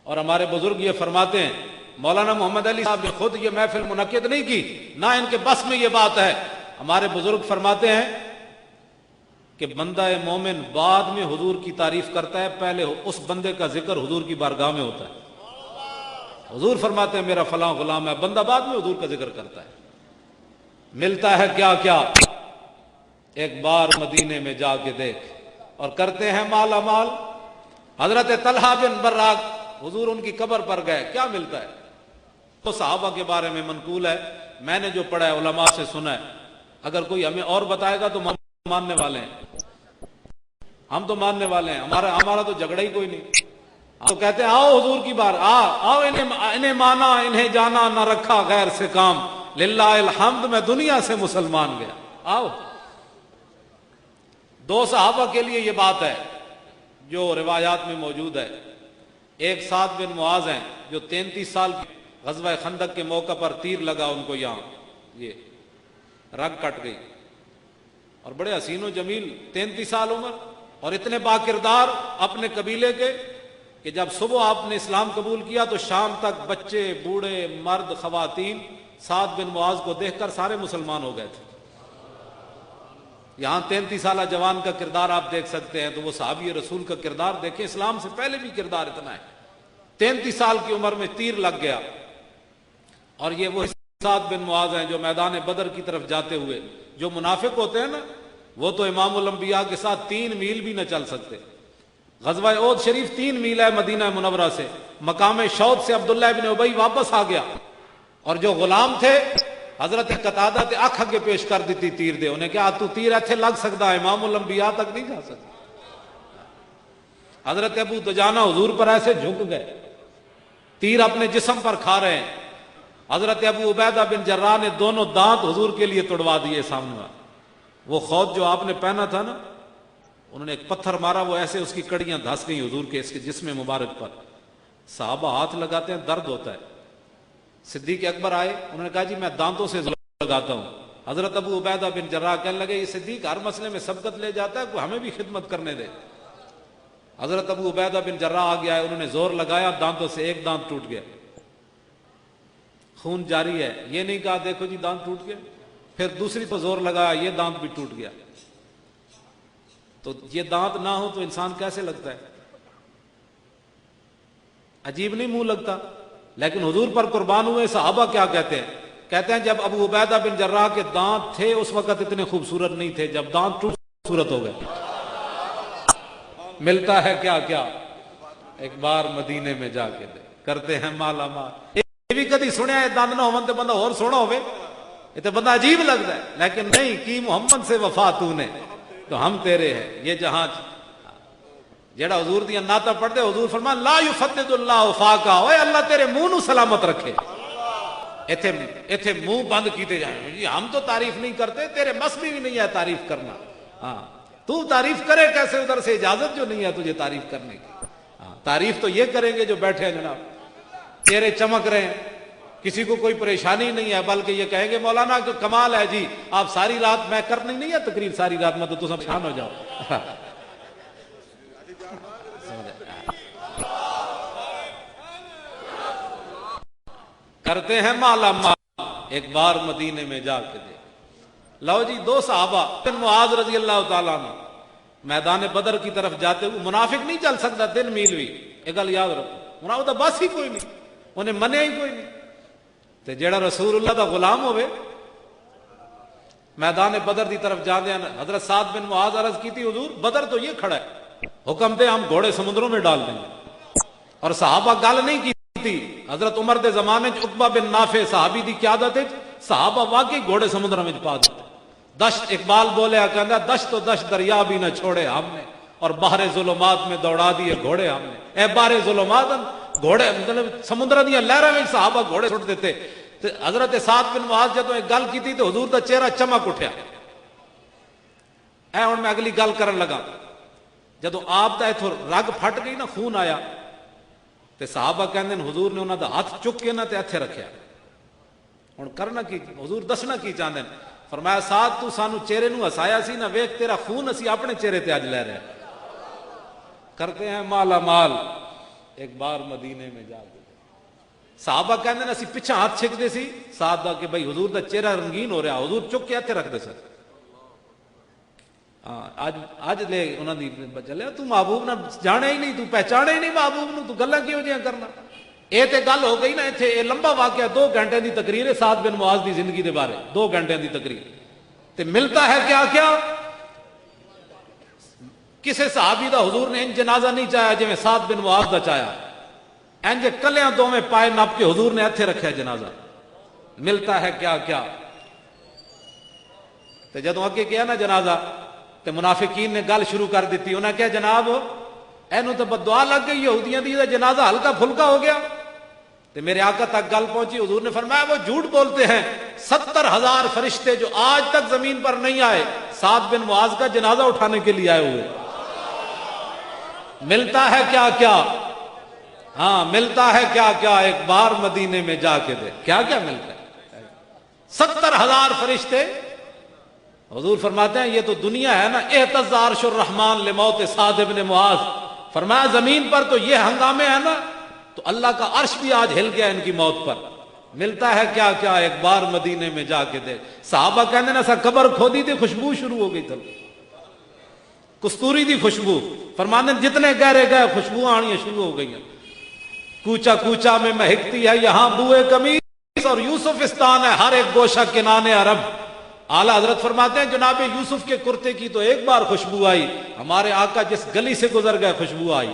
اور ہمارے بزرگ یہ فرماتے ہیں، مولانا محمد علی صاحب نے خود یہ محفل منعقد نہیں کی، نہ ان کے بس میں یہ بات ہے۔ ہمارے بزرگ فرماتے ہیں کہ بندہ مومن بعد میں حضور کی تعریف کرتا ہے، پہلے اس بندے کا ذکر حضور کی بارگاہ میں ہوتا ہے۔ حضور فرماتے ہیں میرا فلاں غلام ہے، بندہ بعد میں حضور کا ذکر کرتا ہے۔ ملتا ہے کیا کیا ایک بار مدینے میں جا کے دیکھ، اور کرتے ہیں مالا مال۔ حضرت طلحہ بن براق حضور ان کی قبر پر گئے، کیا ملتا ہے؟ تو صحابہ کے بارے میں منقول ہے، میں نے جو پڑھا ہے علماء سے سنا ہے، اگر کوئی ہمیں اور بتائے گا تو ماننے والے ہیں، ہم تو ماننے والے ہیں، ہمارا تو جھگڑا ہی کوئی نہیں۔ ہم تو کہتے ہیں آؤ حضور کی بار، آؤ انہیں مانا انہیں جانا، نہ رکھا غیر سے کام، للہ الحمد میں دنیا سے مسلمان گیا، آؤ۔ 2 صحابہ کے لیے یہ بات ہے جو روایات میں موجود ہے۔ ایک سعد بن معاذ ہیں جو 33 سال کی غزوہ خندق کے موقع پر تیر لگا ان کو، یہاں یہ رگ کٹ گئی، اور بڑے حسین و جمیل، 33 سال عمر اور اتنے با کردار اپنے قبیلے کے کہ جب صبح آپ نے اسلام قبول کیا تو شام تک بچے بوڑھے مرد خواتین سعد بن معاذ کو دیکھ کر سارے مسلمان ہو گئے تھے۔ یہاں 33 سالہ جوان کا کردار آپ دیکھ سکتے ہیں، تو وہ صحابی رسول کا کردار دیکھیں، اسلام سے پہلے بھی کردار اتنا ہے۔ 33 سال کی عمر میں تیر لگ گیا، اور یہ وہ سعد بن معاذ ہیں جو میدان بدر کی طرف جاتے ہوئے، جو منافق ہوتے ہیں نا وہ تو امام الانبیاء کے ساتھ 3 میل بھی نہ چل سکتے۔ غزوہ احد شریف 3 میل ہے مدینہ منورہ سے، مقام شوط سے عبداللہ ابن ابی واپس آ گیا، اور جو غلام تھے حضرت قتادہ تے اکھ اگے پیش کر دیتی تیر دے، انہیں کہا تو تیر ایتھے لگ سکتا ہے، امام الانبیاء تک نہیں جا سکتا۔ حضرت ابو دجانہ حضور پر ایسے جھک گئے، تیر اپنے جسم پر کھا رہے ہیں۔ حضرت ابو عبیدہ بن جراح نے دونوں دانت حضور کے لیے توڑوا دیے سامنے۔ وہ خود جو آپ نے پہنا تھا نا، انہوں نے ایک پتھر مارا، وہ ایسے اس کی کڑیاں دھس گئیں حضور کے اس کے جسم مبارک پر۔ صحابہ ہاتھ لگاتے ہیں، درد ہوتا ہے۔ صدیق اکبر آئے، انہوں نے کہا جی میں دانتوں سے لگاتا ہوں۔ حضرت ابو عبیدہ بن جراح کہنے لگے یہ صدیق ہر مسئلے میں سبقت لے جاتا ہے، کوئی ہمیں بھی خدمت کرنے دے۔ حضرت ابو عبیدہ بن جراح آ گیا ہے، انہوں نے زور لگایا، دانتوں سے ایک دانت ٹوٹ گیا، خون جاری ہے۔ یہ نہیں کہا دیکھو جی دانت ٹوٹ گیا، پھر دوسری پر زور لگایا، یہ دانت بھی ٹوٹ گیا۔ تو یہ دانت نہ ہو تو انسان کیسے لگتا ہے؟ عجیب نہیں منہ لگتا؟ لیکن حضور پر قربان ہوئے صحابہ کیا کہتے ہیں؟ کہتے ہیں جب ابو عبیدہ بن جراح کے دانت تھے اس وقت اتنے خوبصورت نہیں تھے، جب دانت ٹوٹ خوبصورت ہو گئے۔ ملتا ہے کیا کیا ایک بار مدینے میں جا کے دے، کرتے ہیں مالا مال۔ یہ بھی کدی سنیا ہے دند نہ ہون تے بندہ اور سونا ہوئے، یہ تو بندہ عجیب لگتا ہے، لیکن نہیں کی محمد سے وفا تو نے تو ہم تیرے ہیں۔ یہ جہاں جیڑا حضور دیا نعتہ پڑھ دے، حضور فرمان لا یفتد اللہ وفاقہ، اوے اللہ تیرے منہ نو سلامت رکھے۔ ایتھے منہ بند کیتے جائیں جی ہم تو تعریف نہیں کرتے، تیرے مس میں بھی نہیں ہے تعریف کرنا۔ ہاں تو تعریف کرے کیسے، ادھر سے اجازت جو نہیں ہے تجھے تعریف کرنے کی۔ ہاں تعریف تو یہ کریں گے جو بیٹھے ہیں جناب، چہرے چمک رہے ہیں، کسی کو کوئی پریشانی نہیں ہے، بلکہ یہ کہیں گے مولانا کہ کمال ہے جی، آپ ساری رات میں کرنی نہیں ہے تقریر، ساری رات میں تو سب شان ہو جاؤ۔ کرتے ہیں مالا مال، ایک بار مدینے میں جا کے دے۔ لو جی دو صحابہ، معاذ رضی اللہ تعالیٰ عنہ میدان بدر کی طرف جاتے ہوئے، منافق نہیں چل سکتا 3 میل بھی، ایک گل یاد رکھو، انہوں نے بس ہی کوئی نہیں، انہیں منیا ہی کوئی نہیں۔ تے جیڑا رسول اللہ دا غلام ہوئے میدان بدر دی طرف جاندے ہیں، حضرت سعد بن معاذ عرض کی تھی حضور بدر تو یہ کھڑا ہے، حکم دے ہم گھوڑے سمندروں میں ڈال دیں گے۔ اور صحابہ گل نہیں کی تھی، حضرت عمر دے زمانے عقبہ بن نافع صحابی دی قیادت ہے، صحابہ واقعی گھوڑے سمندروں میں پا دیتے۔ دشت اقبال بولیا کہندا دشت و دشت دریا بھی نہ چھوڑے ہم نے، اور بحر ظلمات میں دوڑا دیے گھوڑے ہم نے۔ اے بحر ظلمات، گھوڑے مطلب سمندر دیا لہراں میں صحابہ گھوڑے چھوڑ دیتے۔ تو حضرت سعد بن معاذ جدوں ایک گل کی تو حضور دا چہرہ چمک اٹھیا۔ اے ہن میں اگلی گل کرن لگا، جدوں آپ دا ایتھوں رگ پھٹ گئی نا، خون آیا، تے صحابہ کہندے حضور نے انہاں دا ہاتھ چک کے نہ تے ایتھے رکھیا۔ ہن کرنا کی حضور دسنا کی چاہندے ہیں؟ فرمایا سعد تو سانو چہرے نو ہسایا سی نا، ویکھ تیرا خون اسی اپنے چہرے تے اج لے رہے ہیں۔ کرتے ہیں مالا مال، ایک بار مدینے میں جا کے۔ صحابہ کہندے اسی پیچھے ہاتھ چھک دے سی سعد دا کہ بھائی حضور دا چہرہ رنگین ہو رہا، حضور چک کے ایتھے رکھ دے سر۔ ہاں اج لے انہاں دی چلے تو محبوب نہ جانے ہی نہیں، تو پہچانے ہی نہیں محبوب نو، تو گلاں کیوں جیاں کرنا؟ اے تے گل ہو گئی نا، ایتھے اے لمبا واقعہ 2 گھنٹے دی تقریر ہے سعد بن معاذ دی زندگی دے بارے، 2 گھنٹے دی تقریر۔ تے ملتا ہے کیا کیا؟ کسے صحابی دا حضور نے ان جنازہ نہیں چاہیا جویں سعد بن معاذ دا چاہیا، انج کلیاں دوویں پائے نپ کے حضور نے ایتھے رکھیا جنازہ۔ ملتا ہے کیا کیا؟ تے جدوں اگے کیا نا جنازہ تے منافقین نے گل شروع کر دیتی، انہاں کہا جناب اینو تے بددعا لگ گئی، یہودیاں دی جنازہ ہلکا پھلکا ہو گیا۔ تے میرے آقا تک گل پہنچی، حضور نے فرمایا وہ جھوٹ بولتے ہیں، 70,000 فرشتے جو آج تک زمین پر نہیں آئے سعد بن معاذ کا جنازہ اٹھانے کے لیے آئے ہوئے۔ ملتا ہے کیا کیا؟ ہاں ملتا ہے کیا کیا؟ ایک بار مدینے میں جا کے دے۔ کیا کیا ملتا ہے؟ 70,000 فرشتے۔ حضور فرماتے ہیں یہ تو دنیا ہے نا، اہتز عرش الرحمن لموت سعد بن معاذ، فرمایا زمین پر تو یہ ہنگامے ہیں نا، تو اللہ کا عرش بھی آج ہل گیا ان کی موت پر۔ ملتا ہے کیا کیا؟ ایک بار مدینے میں جا کے دے۔ صحابہ کہنے نا سا قبر کھودی تھی، خوشبو شروع ہو گئی تھی، کستوری دی خوشبو۔ فرمانے جتنے گہرے گئے خوشبو آنی شروع ہو گئی ہیں۔ کوچا کوچا میں مہکتی ہے یہاں بوئے قمیص، اور یوسفستان ہے ہر ایک گوشہ کنانے عرب۔ اعلیٰ حضرت فرماتے ہیں جناب یوسف کے کرتے کی تو ایک بار خوشبو آئی، ہمارے آقا جس گلی سے گزر گئے خوشبو آئی،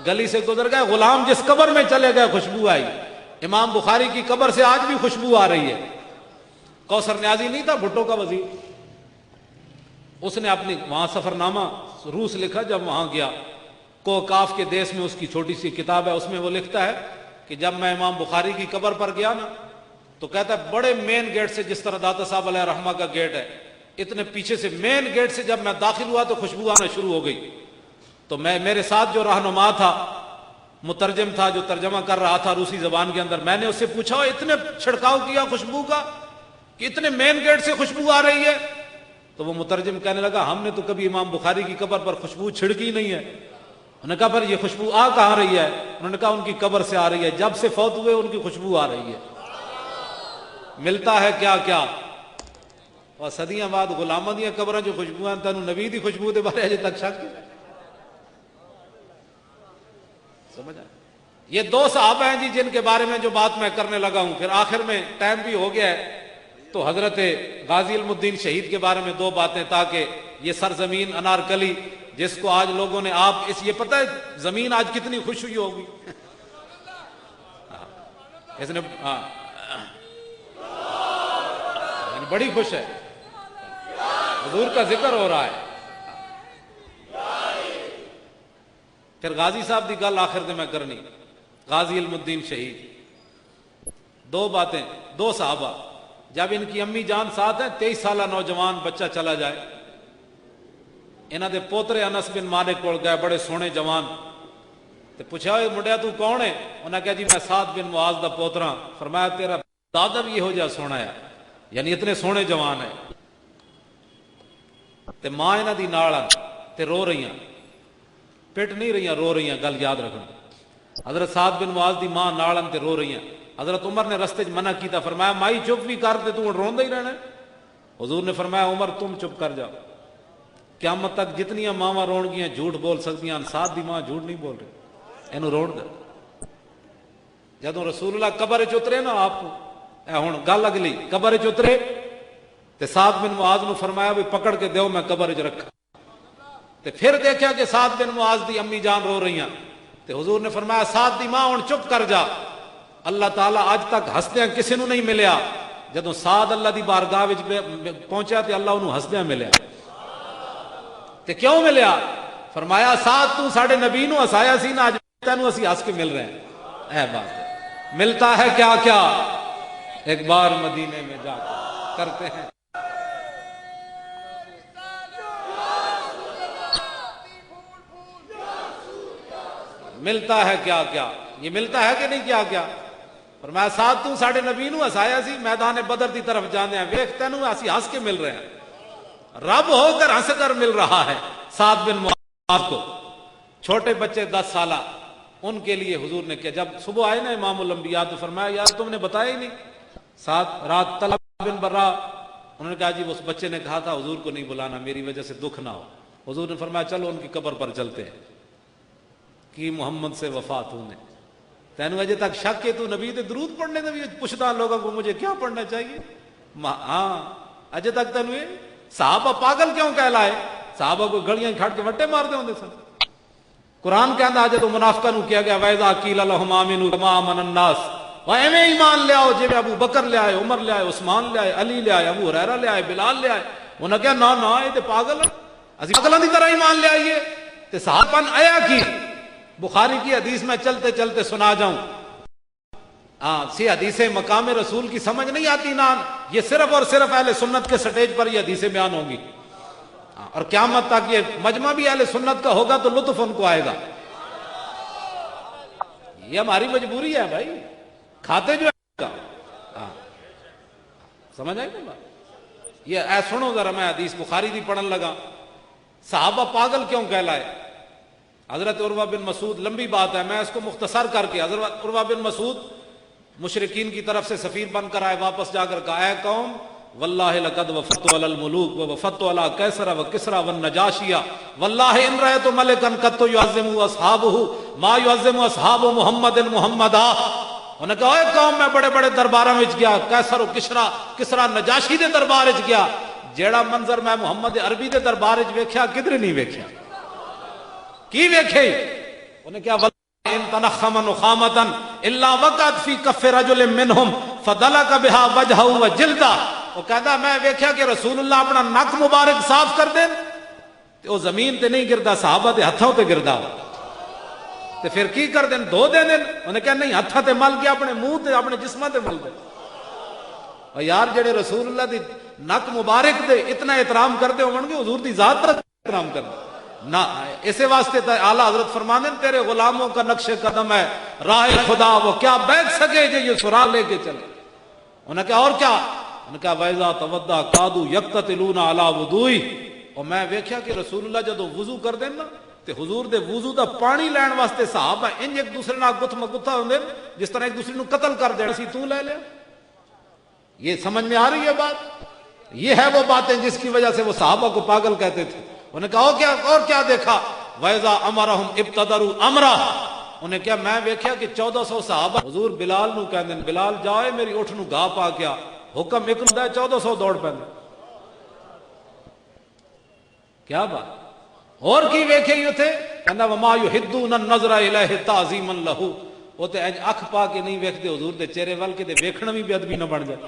گلی سے گزر گئے، غلام جس قبر میں چلے گئے خوشبو آئی۔ امام بخاری کی قبر سے آج بھی خوشبو آ رہی ہے۔ کوثر نیازی نہیں تھا بھٹو کا وزیر، اس نے اپنی وہاں سفر نامہ روس لکھا جب وہاں گیا، کوکاف کے دیس میں اس کی چھوٹی سی کتاب ہے، اس میں وہ لکھتا ہے کہ جب میں امام بخاری کی قبر پر گیا نا تو کہتا ہے بڑے مین گیٹ سے، جس طرح داتا صاحب علیہ رحمہ کا گیٹ ہے، اتنے پیچھے سے مین گیٹ سے جب میں داخل ہوا تو خوشبو آنا شروع ہو گئی. تو میرے ساتھ جو رہنما تھا، مترجم تھا جو ترجمہ کر رہا تھا روسی زبان کے اندر، میں نے اس سے پوچھا اتنے چھڑکاؤ کیا خوشبو کا کہ اتنے مین گیٹ سے خوشبو آ رہی ہے؟ تو وہ مترجم کہنے لگا ہم نے تو کبھی امام بخاری کی قبر پر خوشبو چھڑکی نہیں ہے. انہوں نے کہا پر یہ خوشبو آ کہاں رہی ہے؟ انہوں نے کہا ان کی قبر سے آ رہی ہے، جب سے فوت ہوئے ان کی خوشبو آ رہی ہے. ملتا ہے کیا کیا، اور صدیاں بعد غلاماں دیاں قبراں جو خوشبوਆਂ تینوں نبی دی خوشبو دے بارے اجے تک شک ہے. سمجھ آئے؟ یہ دو صحابہ ہیں جی جن کے بارے میں جو بات میں کرنے لگا ہوں. پھر آخر میں ٹائم بھی ہو گیا ہے تو حضرت غازی علم الدین شہید کے بارے میں دو باتیں، تاکہ یہ سرزمین انارکلی جس کو آج لوگوں نے یہ پتہ ہے زمین آج کتنی خوش ہوئی ہوگی، اس نے بڑی خوش ہے، حضور کا ذکر ہو رہا ہے. پھر غازی صاحب دی گل آخر دے میں کرنی، غازی علم الدین شہید، دو باتیں، دو صحابہ جب ان کی امی جان ساتھ ہیں، 23 سالہ نوجوان بچہ چلا جائے، انہاں دے پوترے انس بن مالک کول گئے، بڑے سونے جوان، تے پوچھا اے منڈیا تو کون ہے؟ انہاں کہا جی میں سعد بن معاذ دا پوترا. فرمایا تیرا دادا بھی یہو جہا سونا ہے، یعنی اتنے سونے جوان ہے. تے ماں انہاں دی نال تے رو رہی ہیں، پٹ نہیں رہی ہیں، رو رہی ہیں، گل یاد رکھنا. حضرت سعد بن معاذ دی ماں نال تے رو رہی ہیں. حضرت عمر نے رستے منع کیتا، فرمایا مائی چپ بھی کر تے تو روندا ہی رہنا ہے. حضور نے فرمایا عمر تم چپ کر جاؤ، قیامت تک جتنیاں ماواں رون گیاں جھوٹ بول سکدیاں، سعد دی ماں جھوٹ نہیں بول رہی، اینو رون دے. جدوں رسول اللہ قبر وچ اترے نا، آپ اے ہن گل اگلی، قبر وچ اترے تے سعد بن معاذ نو فرمایا بھی پکڑ کے دیو میں قبر وچ رکھا. تے پھر دیکھا کہ سعد بن معاذ دی امی جان رو رہی ہیں، تے حضور نے فرمایا سعد دی ماں ہن چپ کر جا. اللہ تعالیٰ اج تک ہسدیاں کسی نو نہیں ملیا، جدوں سعد اللہ دی بارگاہ وچ پہنچا تے اللہ انہوں ہسدیاں ملیا. تے کیوں ملیا؟ فرمایا سعد تو ساڈے نبی نو ہسایا سی نا، اج تینوں اسی ہس کے مل رہے ہیں. اے بات ہے، ملتا ہے کیا کیا، ایک بار مدینے میں جا کر کرتے ہیں. ملتا ہے کیا کیا، یہ ملتا ہے کہ نہیں کیا کیا. فرمایا سعد تو ساڈے نبی نو ہسایا سی، میدان بدر دی طرف جانے ہیں، ویکھ تینوں اسی ہس کے مل رہے ہیں. رب ہو کر ہنس کر مل رہا ہے سعد بن معاذ کو. چھوٹے بچے 10 سالہ، ان کے لیے حضور نے کیا. جب صبح آئے نا امام الانبیاء تو فرمایا یار تم نے بتایا ہی نہیں. سعد رات طلحہ بن برا، انہوں نے کہا جی اس بچے نے کہا تھا حضور کو نہیں بلانا، میری وجہ سے دکھ نہ ہو. حضور نے فرمایا چلو ان کی قبر پر چلتے ہیں، کی محمد سے وفات ہونے. تینوں اجے تک شک ہے تو نبی تے درود پڑھنے دے بھی پوچھتا لوگوں کو مجھے کیا پڑھنا چاہیے. ہاں اجے تک تینوں یہ صحابہ پاگل کیوں کہلائے؟ صحابہ کو گلیاں کھڑ کے وٹے مار دے ہوندے سن. قرآن کہندا اجے تو منافقاں نو کیا گیا وَإِذَا قِيلَ لَهُمْ آمِنُوا كَمَا آمَنَ النَّاسُ، وہ ایویں ایمان لے آؤ جے ابو بکر لے آئے، عمر لے آئے، عثمان لے آئے، علی لے آئے، ابو ہریرہ لے آئے، بلال لے آئے. انہاں کہا نا نا یہ تے پاگل ہیں، اسی پاگلاں دی طرح ایمان لے آئیے. تے صحابہ آیا کی بخاری کی حدیث میں چلتے چلتے سنا جاؤں. سی حدیثیں مقام رسول کی سمجھ نہیں آتی نا، یہ صرف اور صرف اہل سنت کے سٹیج پر یہ حدیثیں بیان ہوں گی، اور قیامت تک یہ مجمع بھی اہل سنت کا ہوگا تو لطف ان کو آئے گا. یہ ہماری مجبوری ہے بھائی، کھاتے جو ہے سمجھ آئی نا بات. یہ اے سنو ذرا، میں حدیث بخاری دی پڑھن لگا. صحابہ پاگل کیوں کہلائے؟ حضرت عروہ بن مسعود، لمبی بات ہے میں اس کو مختصر کر کے، حضرت عروہ بن مسعود مشرکین کی طرف سے سفیر بن کر آئے، واپس جا کر کہا اے قوم واللہ لقد وفدت علی الملوک ووفدت علی کیسر وکسرا والنجاشی واللہ ان رأیت ملکا قط یعظم اصحابہ ما یعظم اصحاب محمد محمدا. انہوں نے کہا اے قوم میں بڑے بڑے درباراں وچ گیا، کیسر و کسرا نجاشی دے دربار وچ گیا، جیڑا منظر میں محمد عربی دے دربار وچ ویکھیا کدھر نہیں ویکھیا. کی ویکھے؟ انہوں نے کہا ان تنخم نخامتا الا وقعت فی کف رجل منہم فدلک بها وجهه وجلدہ. وہ کہتا میں ویکھیا کہ رسول اللہ اپنا نک مبارک صاف کر دین تے وہ زمین تے نہیں گردا، صحابہ دے ہتھوں تے گردا، تے پھر کی کر دین؟ دھو دین۔ انہیں کہا نہیں، ہتھاں تے مل کے اپنے منہ تے اپنے جسماں تے مل دے۔ اور یار جڑے رسول اللہ دی نک مبارک دے اتنا احترام کرتے ہون گے، حضور دی ذات پر احترام کرتے نہ، اسے واسطے اعلیٰ حضرت فرمانے تیرے غلاموں کا نقش قدم ہے راہ خدا، وہ کیا بیٹھ سکے جو یہ سراغ لے کے چلے۔ انہوں نے کہا اور کیا؟ انہوں نے کہا وَإِذَا تَوَضَّأَ كَادُوا يَقْتَتِلُونَ عَلَى وُضُوئِهِ۔ اور میں ویکھیا کہ رسول اللہ جدوں وضو کر دین نا تے حضور دے وضو دا پانی لین واسطے صحابہ انج ایک دوسرے نال گتھ مگتھا ہوندے جس طرح ایک دوسرے نوں قتل کر دین، اسی تو لے لیا۔ یہ سمجھ میں آ رہی ہے بات؟ یہ ہے وہ باتیں جس کی وجہ سے وہ صحابہ کو پاگل کہتے تھے۔ انہوں نے کہا اور کیا دیکھا؟ وَإِذَا أَمَرَهُمْ ابْتَدَرُوا أَمْرًا۔ انہیں کیا میں ویکھیا کہ 1400 صحابہ حضور بلال نو کہندے بلال جائے میری اٹھ نو گاہ پا گیا، حکم ایک ہوندا ہے 1400 دوڑ پیندے۔ کیا بات؟ اور کی ویکھے ہی تھے کہندا وما يحدون النظر الیہ تعظیما لہ، وہ تے اج اکھ پا کے نہیں ویکھدے حضور دے چہرے ول کے تے ویکھنا بھی بے ادبی نہ بن جائے۔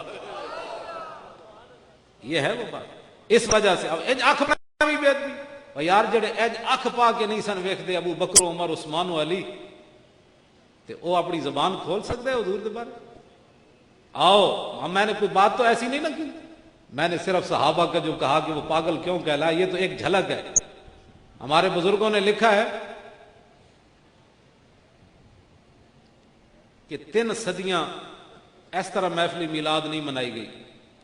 یہ ہے وہ بات، اس وجہ سے اب اج اکھ پا بھی بے ادبی۔ اور یار جڑے اج اکھ پا کے نہیں سن ویکھدے ابو بکر عمر عثمان و علی، تے وہ اپنی زبان کھول سکتے ہیں حضور دے بارے؟ آؤ، میں نے کوئی بات تو ایسی نہیں نہ کی، میں نے صرف صحابہ کا جو کہا کہ وہ پاگل کیوں کہلائے، یہ تو ایک جھلک ہے۔ ہمارے بزرگوں نے لکھا ہے کہ 3 صدیاں اس طرح محفل میلاد نہیں منائی گئی۔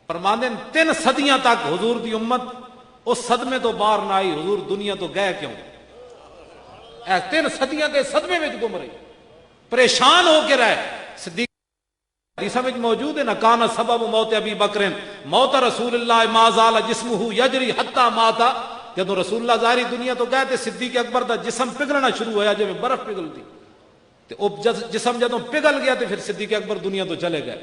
فرماندے 3 صدیاں تک حضور دی امت اس صدمے تو باہر نہ آئی، حضور دنیا تو گئے کیوں؟ 3 صدیاں کے صدمے میں گم رہی، پریشان ہو کے رہے۔ صدیق حدیثہ میں موجود ہے نا، کانا سبب موت ابی بکر موت رسول اللہ ما زال جسمہ یجری حتی ماتا۔ جب رسول اللہ ظاہری دنیا تو گئے تھے، صدیق اکبر دا جسم پگھلنا شروع ہوا جب برف پگھلتی، تو جسم جدوں پگھل گیا تو پھر صدیق اکبر دنیا تو چلے گئے۔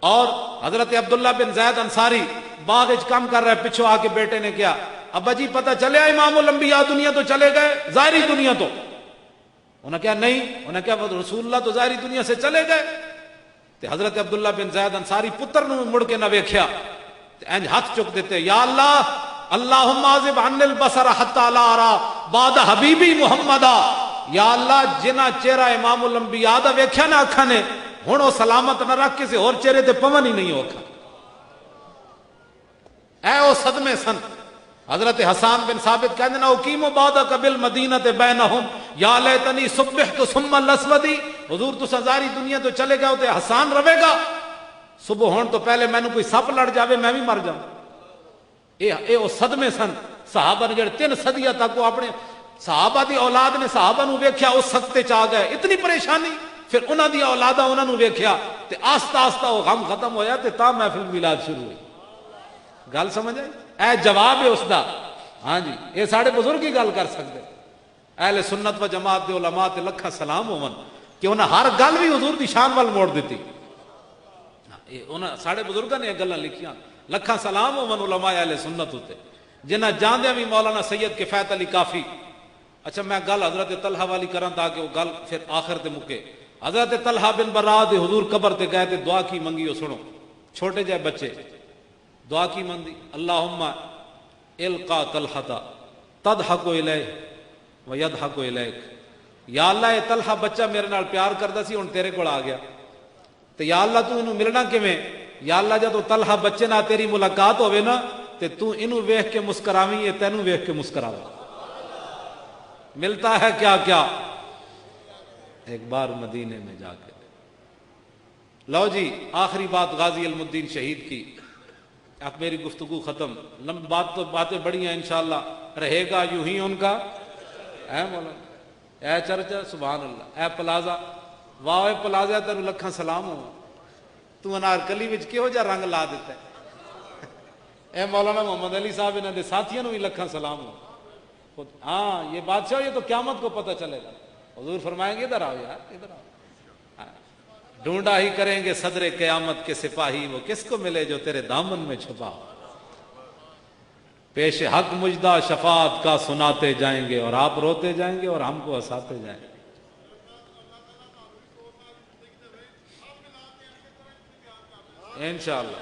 اور حضرت عبداللہ بن زید انصاری باغ وچ کام کر رہا ہے، پچھو آ کے بیٹے نے کیا ابا جی پتہ چلے امام الانبیاء دنیا تو چلے گئے، ظاہری دنیا تو؟ انہوں نے کہا نہیں، انہوں نے کہا رسول اللہ تو ظاہری دنیا سے چلے گئے۔ تے حضرت عبداللہ بن زید انصاری پتر نو مڑ کے نہ ویکھیا تے انج ہاتھ چک دیتے، یا اللہ اللہم عذب عن البصر حتی لا ارا بعد حبیبی محمدا۔ یا اللہ جنہ چہرہ امام الانبیاء دا ویکھیا نہ اکھاں نے، ہن وہ سلامت نہ رکھ کسی اور چہرے تے پون ہی نہیں ہوکھا۔ اے او صدمے سن۔ حضرت حسان بن ثابت کہندے نا اقیم بعدک بالمدینۃ بینہم یا لیتنی صبحت ثم الاسودی۔ حضور تو ظاہری دنیا تو چلے گا تے حسان رہے گا، صبح ہون تو پہلے مینوں کوئی سپ لڑ جاوے میں بھی مر جاؤں۔ اے او صدمے سن صحابہ نے، جڑے 3 صدیاں تک وہ اپنے صحابہ دی اولاد نے صحابہ نو ویکھیا اس سکتے چ آ گئے، اتنی پریشانی۔ پھر انہاں دی اولاداں انہاں نو ویکھیا تے آہستہ آہستہ وہ غم ختم ہویا تے تا محفل میلاد شروع ہوئی۔ گل سمجھ آئی؟ اے جواب ہے اس دا۔ ہاں جی، یہ ساڑھے بزرگ ہی گل کر سکتے۔ اہل سنت و جماعت دے علماء تے لکھاں سلام ہون کہ انہاں ہر گل بھی حضور دی شان وال موڑ دیتی۔ انہاں ساڑھے بزرگاں نے یہ گلاں لکھیاں، لکھاں سلام ہون علماء اہل سنت ہوتے جنہاں جاندیاں بھی مولانا سید کفایت علی کافی۔ اچھا میں گل حضرت طلحہ والی کراں تاکہ وہ گل پھر آخر تے مکے۔ حضرت طلحہ بن برا دے حضور قبر تے گئے تے دعا کی منگی، وہ سنو، چھوٹے جائے بچے دعا کی منگی، اللہم القا طلحہ تضحک الیہ ویضحک الیک۔ یا اللہ اے طلحہ بچہ میرے نال پیار کردا سی، ہن تیرے کول آ گیا تے یا اللہ تو انہوں ملنا کیویں؟ یا اللہ جدوں طلحہ بچے نال تیری ملاقات ہوے نا تے تو انہوں ویکھ کے مسکراویں، اے تینوں ویکھ کے مسکراوے۔ ملتا ہے کیا کیا ایک بار مدینے میں جا کے۔ لو جی آخری بات غازی علم الدین شہید کی، اب میری گفتگو ختم، باتیں بڑی ہیں انشاءاللہ، رہے گا یوں ہی ان کا۔ اے مولانا، اے چرچا، سبحان اللہ، اے پلازا، واہ اے پلازا تینوں لکھاں سلام ہو، تو انارکلی وچ کہو جا رنگ لا دیتا ہے۔ اے مولانا محمد علی صاحب انہاں دے ساتھیاں نو بھی لکھاں سلام ہو۔ ہاں یہ بادشاہ یہ تو قیامت کو پتہ چلے گا۔ حضور فرمائیں گے ادھر آؤ یار، ادھر آؤ، ڈھونڈا ہی کریں گے صدر قیامت کے سپاہی، وہ کس کو ملے جو تیرے دامن میں چھپا ہو۔ پیش حق مجدہ شفاعت کا سناتے جائیں گے، اور آپ روتے جائیں گے اور ہم کو ہنساتے جائیں گے۔ انشاءاللہ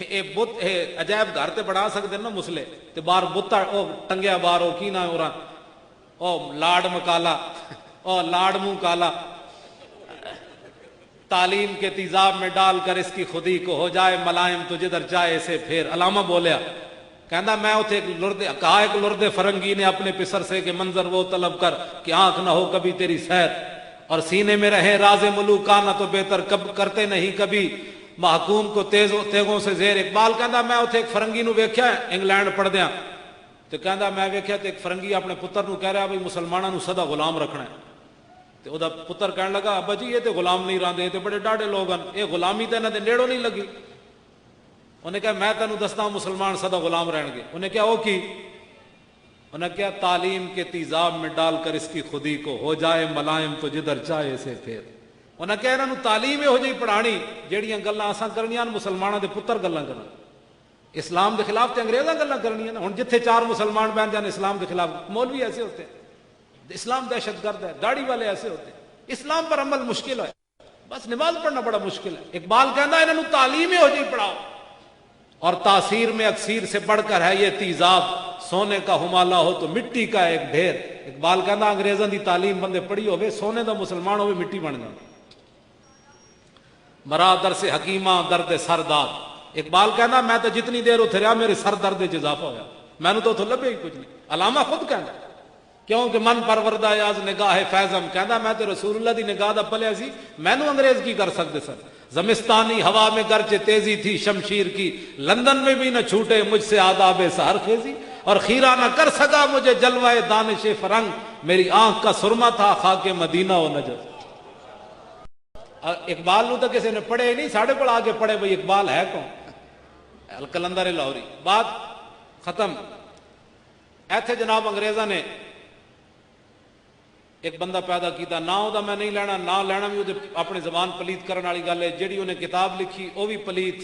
یہ بت عجائب گھر تے بنا سکتے نا مسلے تے باہر بت ٹنگیا باہر وہ کی نہ او لاڈ مکالا او لاڈ منہ کالا، تعلیم کے تیزاب میں ڈال کر اس کی خودی کو ہو جائے ملائم تو جدھر چاہے اسے پھیر۔ علامہ بولیا کہندا میں اتنے ایک لردے فرنگی نے اپنے پسر سے کہ منظر وہ طلب کر کہ آنکھ نہ ہو کبھی تیری سیر، اور سینے میں رہے راز ملوکانہ تو بہتر کرتے نہیں کبھی محکوم کو تیغوں سے زیر۔ اقبال کہندا میں اتنے ایک فرنگی نو ویکھیا انگلینڈ پڑھدیاں تو کہندا میں ویکھیا تے ایک فرنگی اپنے پتر نو کہہ رہا بھئی مسلماناں نو سدا غلام رکھنا ہے، تے او دا پتر کہن لگا ابا جی یہ تے غلام نہیں راندے، تے بڑے ڈاڈے لوگ ہیں، یہ غلامی تے انہاں دے نیڑوں نہیں لگی۔ انہیں کہا میں تینوں دستا ہوں مسلمان سدا غلام رہن گے۔ انہیں کہا او کی؟ انہیں کہا تعلیم کے تیزاب میں ڈال کر اس کی خودی کو ہو جائے ملائم تو جدھر چاہے اسے پھیر۔ انہیں کہا انہوں تعلیم ہو جی پڑھانی جہڑیاں گلاں اساں کرنیاں مسلمانوں دے پتر گلاں کرن، اسلام دے خلاف تے انگریزاں گلاں کرنیاں۔ ہن جتھے چار مسلمان بیٹھ جان اسلام دے خلاف، مولوی ایسے ہوتے ہیں اسلام دہشت گرد ہے، داڑھی والے ایسے ہوتے ہیں، اسلام پر عمل مشکل ہے، بس نماز پڑھنا بڑا مشکل ہے۔ اقبال کہنا انہوں تعلیم ہو جی پڑھاؤ، اور تاثیر میں اکثیر سے بڑھ کر ہے یہ تیزاب، سونے کا ہمالا ہو تو مٹی کا ایک ڈھیر۔ اقبال کہنا انگریزاں دی تعلیم بندے پڑھی ہوئے سونے دا مسلمان ہوئے مٹی بن جائے۔ مرا در سے حکیماں درد سر داد۔ اقبال کہنا میں تو جتنی دیر اتھے رہا میرے سر درد اضافہ ہویا، میں نے تو اتھے لبے ہی کچھ نہیں۔ علامہ خود کہنا کیونکہ من پروردہ از نگاہ فیضم، کہنا میں تو رسول اللہ دی نگاہ دا پلیا سی، میں نو انگریز کی کر سکتے سر۔ زمستانی ہوا میں گرچہ تیزی تھی شمشیر کی، لندن میں بھی نہ چھوٹے مجھ سے آداب سحر خیزی، اور خیرہ نہ کر سکا مجھے جلوہ دانش فرنگ، میری آنکھ کا سرما تھا خاک مدینہ و نجف۔ اقبال نو تو کسی نے پڑھے ہی نہیں، ساڑھے کو آگے پڑھے بھئی اقبال ہے کون؟ القلندر لاہوری۔ بات ختم۔ ایتھے جناب انگریزاں نے ایک بندہ پیدا کیتا، نہ دا میں نہیں لینا، نہ لینا بھی اپنی زبان پلیت کرنے والی گل ہے، جیڑی انہیں کتاب لکھی وہ بھی پلیت۔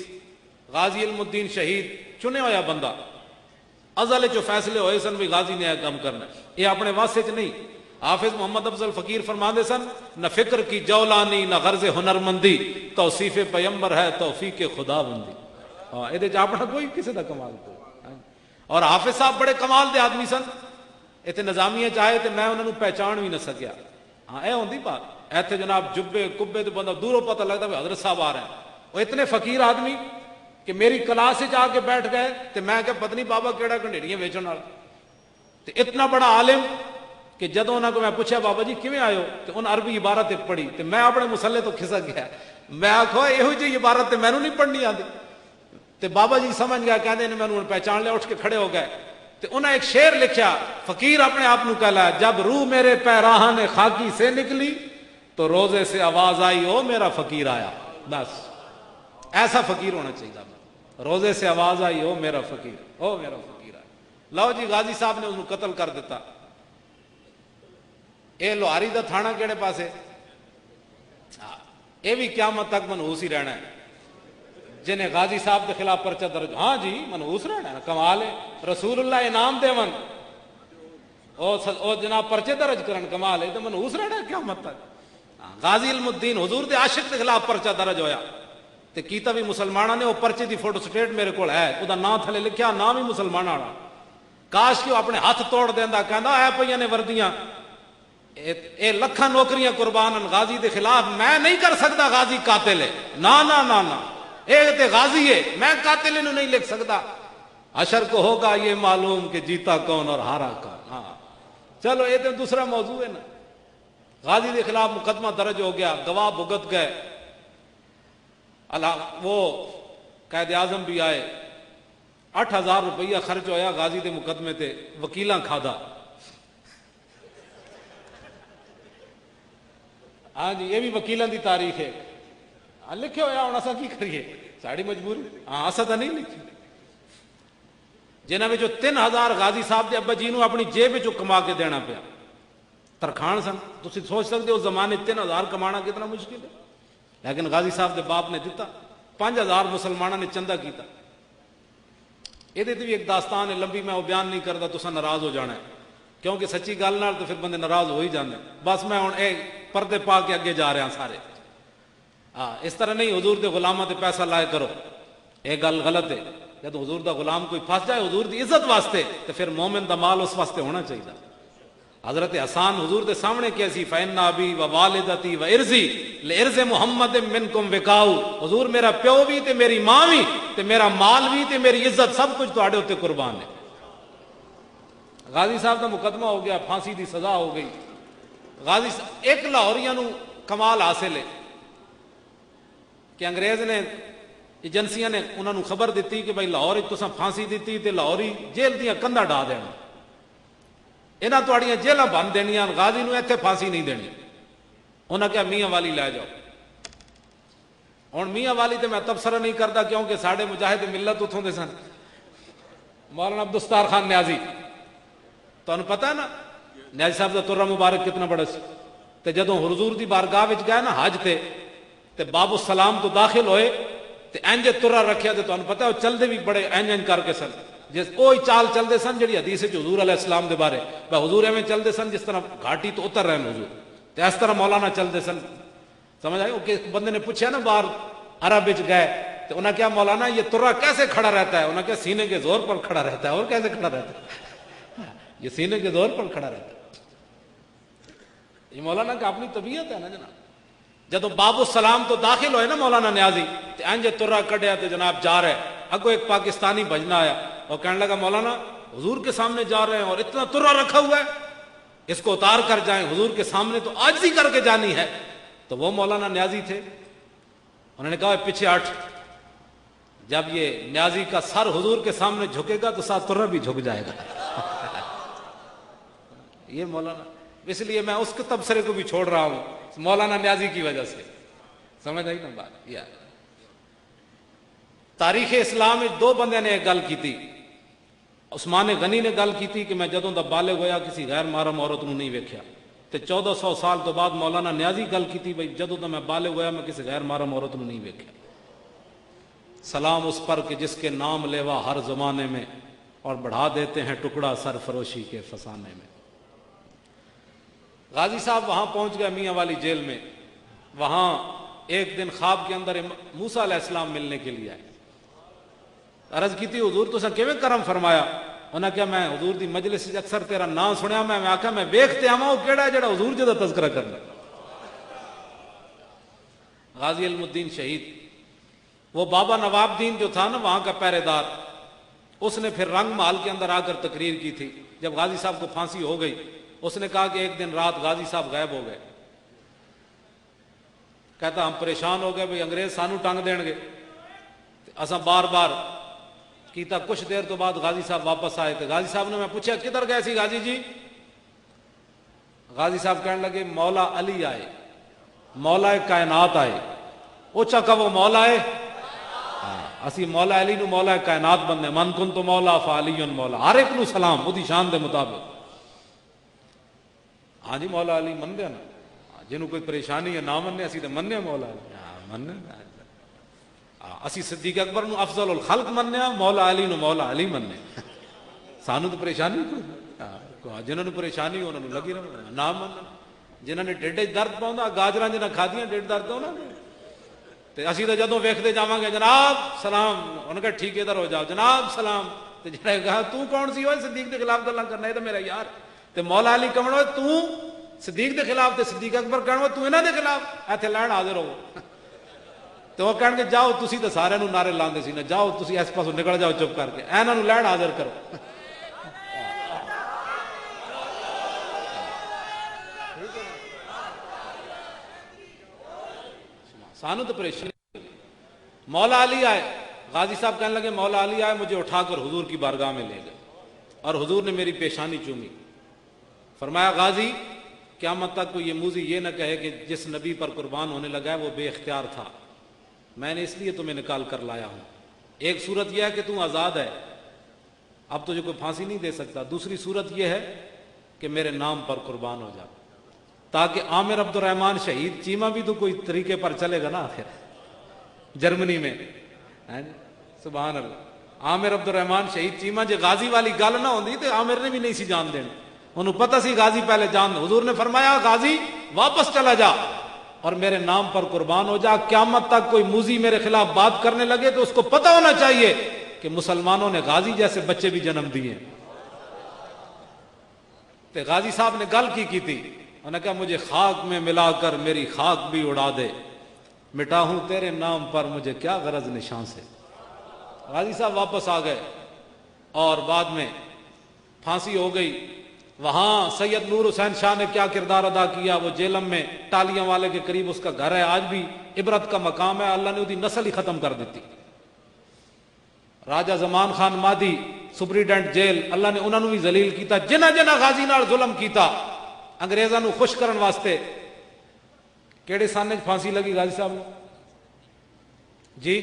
غازی علم الدین شہید چنے ہویا بندہ، ازل جو فیصلے ہوئے سن بھی غازی نے کام کرنا، یہ اپنے واسطے چ نہیں۔ حافظ محمد افضل فقیر فرماندے سن نہ فکر کی جولانی نہ غرض ہنرمندی، توصیف پیمبر ہے توفیق خدا بندی۔ ہاں یہ اپنا کوئی کسی دا کمال کوئی۔ اور حافظ صاحب بڑے کمال دے آدمی سن، اتنے نظامیہ چاہے تو میں انہوں نے پہچان بھی نہ سکیا۔ ہاں اے ہوندی بات، ایتھے جناب جبے کبے تو بندہ دوروں پتہ لگتا ہے حضرت صاحب آ رہے ہیں۔ وہ اتنے فقیر آدمی کہ میری کلاس جا کے بیٹھ گئے تو میں کہ پتہ نہیں بابا کیڑا گنڈیڑیاں ویچن والا، تو اتنا بڑا عالم کہ جدوں انہوں کو میں پوچھا بابا جی کیویں آئے ہو تو انہوں عربی عبارت ایک پڑھی، تو میں اپنے مسلے تو کھسک گیا، میں آکھو یہو جی عبارت میں نہیں پڑھنی آتی، تو بابا جی سمجھ گیا، کہتے ہیں میں انہوں نے پہچان لیا، اٹھ کے کھڑے ہو گئے۔ تو انہیں ایک شعر لکھیا، فقیر اپنے آپ نو کہلا ہے، جب روح میرے پیراہن خاکی سے نکلی تو روزے سے آواز آئی او میرا فقیر آیا۔ بس ایسا فقیر ہونا چاہیے، روزے سے آواز آئی او میرا فقیر، او میرا فقیر آیا۔ لو جی غازی صاحب نے انہوں قتل کر دیتا۔ اے لوہاری دا تھانہ کیڑے پاسے؟ اے بھی قیامت تک منحوس ہی رہنا ہے، جنہیں غازی صاحب کے خلاف پرچہ درج، ہاں جی منحوس رہنا ہے، کمال ہے۔ رسول اللہ انعام دے ون او جناب پرچے درج کرن، کمال ہے، تو منحوس رہنا ہے قیامت تک۔ غازی علم الدین حضور دے عاشق کے خلاف پرچہ درج ہویا، تے کیتا بھی مسلمانہ نے، وہ پرچے دی فوٹو سٹیٹ میرے کول ہے، او دا نام تھلے لکھیا، نام ہی مسلمان والا۔ کاش کہ وہ اپنے ہاتھ توڑ دیندا، کہندا اے پئیاں نے وردیاں، اے لکھاں نوکریاں قربان غازی دے خلاف، میں نہیں کر سکتا غازی قاتل ہے، نا نا نا نا، اے تے غازی ہے، میں قاتل انہوں نہیں لکھ سکتا۔ حشر کو ہوگا یہ معلوم کہ جیتا کون اور ہارا کون۔ ہاں چلو یہ تو دوسرا موضوع ہے نا۔ غازی کے خلاف مقدمہ درج ہو گیا، گواہ بھگت گئے، وہ قائد اعظم بھی آئے، 8,000 روپیہ خرچ ہویا غازی دے مقدمے تے، وکیلاں کھادا۔ ہاں جی یہ بھی وکیلاں دی تاریخ ہے، لکھے ہویا ہوں اسا کی کریے، ساڑی مجبوری، ہاں اسا تو نہیں لکھی۔ جنہاں میں جو 3,000 غازی صاحب دے ابا جی نو اپنی جیب وچوں کما کے دینا پیا، ترخان سن، تسی سوچ سکتے ہو زمانے 3,000 کمانا کتنا مشکل ہے، لیکن غازی صاحب دے باپ نے دیتا، 5,000 مسلمانوں نے چندہ کیتا۔ یہ بھی ایک داستان ہے لمبی، میں وہ بیان نہیں کرتا، تسا ناراض ہو جانا ہے، کیونکہ سچی گل نال تو پھر بندے ناراض ہو ہی جاندے۔ بس میں ہن اے پردے پا کے اگے جا رہا سارے۔ اس طرح نہیں حضور دے غلاماں تے پیسہ لائے کرو، ایک گل غلط ہے، جب حضور دا غلام کوئی پھنس جائے حضور دی عزت واسطے تو پھر مومن دا مال اس واسطے ہونا چاہیے۔ حضرت حسان حضور دے سامنے کیا سی، فَإِنَّ أَبِي وَوَالِدَتِي وَإِرْضِي لِإِرْضِ مُحَمَّدٍ مِّنكُمْ وِقَاؤُ، حضور میرا پیو بھی تے میری ماں بھی تے میرا مال بھی تے میری عزت سب کچھ تواڈے اوتے قربان ہے۔ غازی صاحب دا مقدمہ ہو گیا، پھانسی دی سزا ہو گئی۔ غازی صاحب ایک لاہوریاں نو کمال حاصل ہے کہ انگریز نے ایجنسیاں نے انہوں نے خبر دیتی کہ بھائی لاہور تساں پھانسی دیتی تے لاہوری جیل دیاں کندا ڈا دینا، انہاں تواڈیاں جیلاں بند دینیاں، غازی نو ایتھے پھانسی نہیں دینی۔ انہاں کہا میاں والی لے جاؤ۔ ہن میاں والی تے میں تبصرہ نہیں کرتا کیونکہ ساڈے مجاہد ملت اتھوں دے سن، مولانا عبدالستار خان نیازی، تانوں پتہ ہے نا نیازی صاحب دا ترہ مبارک کتنا بڑا سی، تے جدوں حضور دی بارگاہ وچ گئے نا حج تے باب السلام تو داخل ہوئے تے انج ترہ رکھیا تے تانوں پتہ ہے وہ چلدے بھی بڑے انج کر کے سن، جس کوئی چال چلدے سن جڑی حدیث وچ حضور علیہ السلام دے بارے بھائی حضور ایویں چلدے سن جس طرح گھاٹی تو اتر رہے ہیں حضور، تے اس طرح مولانا چلدے سن۔ سمجھ آئی؟ کہ بندے نے پوچھا نا باہر عرب وچ گئے تو انہاں کہا مولانا یہ ترہ کیسے کھڑا رہتا ہے؟ انہاں کہا سینے کے زور پر کھڑا رہتا ہے۔ اور کیسے کھڑا رہتا ہے؟ یہ سینے کے زور پر کھڑا رہتا ہے۔ یہ مولانا کا اپنی طبیعت ہے نا جناب۔ جدو باب السلام تو داخل ہوئے نا مولانا نیازی تے انج ترہ کڈیا تے جناب جا رہے، اگو ایک پاکستانی بھجنا آیا اور کہنے لگا مولانا حضور کے سامنے جا رہے ہیں اور اتنا ترہ رکھا ہوا ہے، اس کو اتار کر جائیں، حضور کے سامنے تو عاجزی کر کے جانی ہے۔ تو وہ مولانا نیازی تھے، انہوں نے کہا پیچھے ہٹ، جب یہ نیازی کا سر حضور کے سامنے جھکے گا تو ساتھ ترہ بھی جھک جائے گا۔ یہ مولانا، اس لیے میں اس کے تبصرے کو بھی چھوڑ رہا ہوں مولانا نیازی کی وجہ سے۔ سمجھ آئی نا بات؟ یہ تاریخ اسلام میں دو بندے نے ایک گل کی تھی، عثمان غنی نے گل کی تھی کہ میں جدوں دا بالغ ہویا کسی غیر محرم عورت نو نہیں ویکھیا، تے 1400 سال تو بعد مولانا نیازی گل کی تھی بھائی جدوں دا میں بالغ ہویا میں کسی غیر محرم عورت نو نہیں ویکھیا۔ سلام اس پر کہ جس کے نام لیوا ہر زمانے میں، اور بڑھا دیتے ہیں ٹکڑا سرفروشی کے فسانے میں۔ غازی صاحب وہاں پہنچ گئے میاں والی جیل میں، وہاں ایک دن خواب کے اندر موسیٰ علیہ السلام ملنے کے لیے آئے۔ عرض کی تھی حضور تساں کیویں کرم فرمایا؟ انہاں کہا میں حضور دی مجلس وچ اکثر تیرا نام سنیا، میں آکھا میں ویکھتے آواں وہ کیڑا ہے جڑا حضور جدا تذکرہ کرنا۔ غازی علم الدین شہید، وہ بابا نواب دین جو تھا نا وہاں کا پہرے دار، اس نے پھر رنگ محل کے اندر آ کر تقریر کی تھی جب غازی صاحب کو پھانسی ہو گئی۔ اس نے کہا کہ ایک دن رات غازی صاحب غائب ہو گئے، کہتا ہم پریشان ہو گئے بھئی انگریز سانو ٹنگ دین گے، اساں بار بار کیتا، کچھ دیر تو بعد غازی صاحب واپس آئے تھے۔ غازی صاحب نے میں پوچھا کدھر گئے سی غازی جی؟ غازی صاحب کہنے لگے مولا علی آئے، مولا کائنات آئے۔ اوچا کہ وہ مولا ہے، اسی مولا علی نو مولا کائنات بندے، من کن تو مولا فعلی مولا، ہر ایک نو سلام وہ دی شان دے مطابق۔ ہاں جی مولا علی منتے نا، جنہوں کوئی پریشانی ہے نہ مننے، اسی تو مننے مولا علی، مننے اسی صدیق اکبر نو افضل الخلق مننے، مولا علی نو مولا علی مننے، سانو تو پریشانی کوئی، جنہوں نے پریشانی انہوں نے لگی رہنا نہ مننا، جنہوں نے ڈیڈے درد پاؤں گاجراں جنہاں کھادیاں ڈیڈ درد ہونا، تے اسی تو جدوں ویکھدے جاواں گے جناب سلام، انہوں نے کہا ٹھیک ادھر ہو جاؤ جناب سلام، تے جنہاں کہا تو کون سی ہوئے صدیق دے خلاف گلاں کرنا، ہے تو میرا یار، تے مولا علی کہنا ہوئے تو صدیق دے خلاف، تے صدیق اکبر کہنا ہوئے تو انہاں دے خلاف، ایتھے لین حاضر ہو۔ تو وہ کہن گے جاؤ تسی تے سارے نو نعرے لاندے سی نا، جاؤ تسی اس پاسوں نکل جاؤ چپ کر کے، انہاں نو لین حاضر کرو۔ سانو تو پریشانی۔ مولا علی آئے، غازی صاحب کہنے لگے مولا علی آئے، مجھے اٹھا کر حضور کی بارگاہ میں لے گئے اور حضور نے میری پیشانی چومی، فرمایا غازی قیامت تک کوئی یہ موذی یہ نہ کہے کہ جس نبی پر قربان ہونے لگا ہے وہ بے اختیار تھا، میں نے اس لیے تمہیں نکال کر لایا ہوں۔ ایک صورت یہ ہے کہ تم آزاد ہے، اب تجھے کوئی پھانسی نہیں دے سکتا، دوسری صورت یہ ہے کہ میرے نام پر قربان ہو جا، تاکہ عامر عبد الرحمن شہید چیمہ بھی تو کوئی طریقے پر چلے گا نا آخر جرمنی میں، سبحان اللہ، عامر عبد الرحمن شہید چیمہ جے غازی والی گل نہ ہوندی تو عامر نے بھی نہیں سی جان دین، انہوں پتہ سی غازی پہلے جان دے، حضور نے فرمایا غازی واپس چلا جا، اور میرے نام پر قربان ہو جا. قیامت تک کوئی موذی میرے خلاف بات کرنے لگے تو اس کو پتہ ہونا چاہیے کہ مسلمانوں نے غازی جیسے بچے بھی جنم دیے. تو غازی صاحب نے گل کی تھی, انہوں نے کہا مجھے خاک میں ملا کر میری خاک بھی اڑا دے, مٹا ہوں تیرے نام پر مجھے کیا غرض نشان سے. غازی صاحب واپس آ گئے اور بعد میں پھانسی ہو گئی. وہاں سید نور حسین شاہ نے کیا کردار ادا کیا, وہ جیلم میں ٹالیاں والے کے قریب اس کا گھر ہے, آج بھی عبرت کا مقام ہے. اللہ نے اس کی نسل ہی ختم کر دیتی. راجہ زمان خان مادی سپریڈنٹ جیل, اللہ نے انہوں نے بھی ذلیل کیتا. جنہ جنہ غازی نال ظلم کیتا انگریزاں نو خوش کرن واسطے. کیڑے سانے پھانسی لگی غازی صاحب نے جی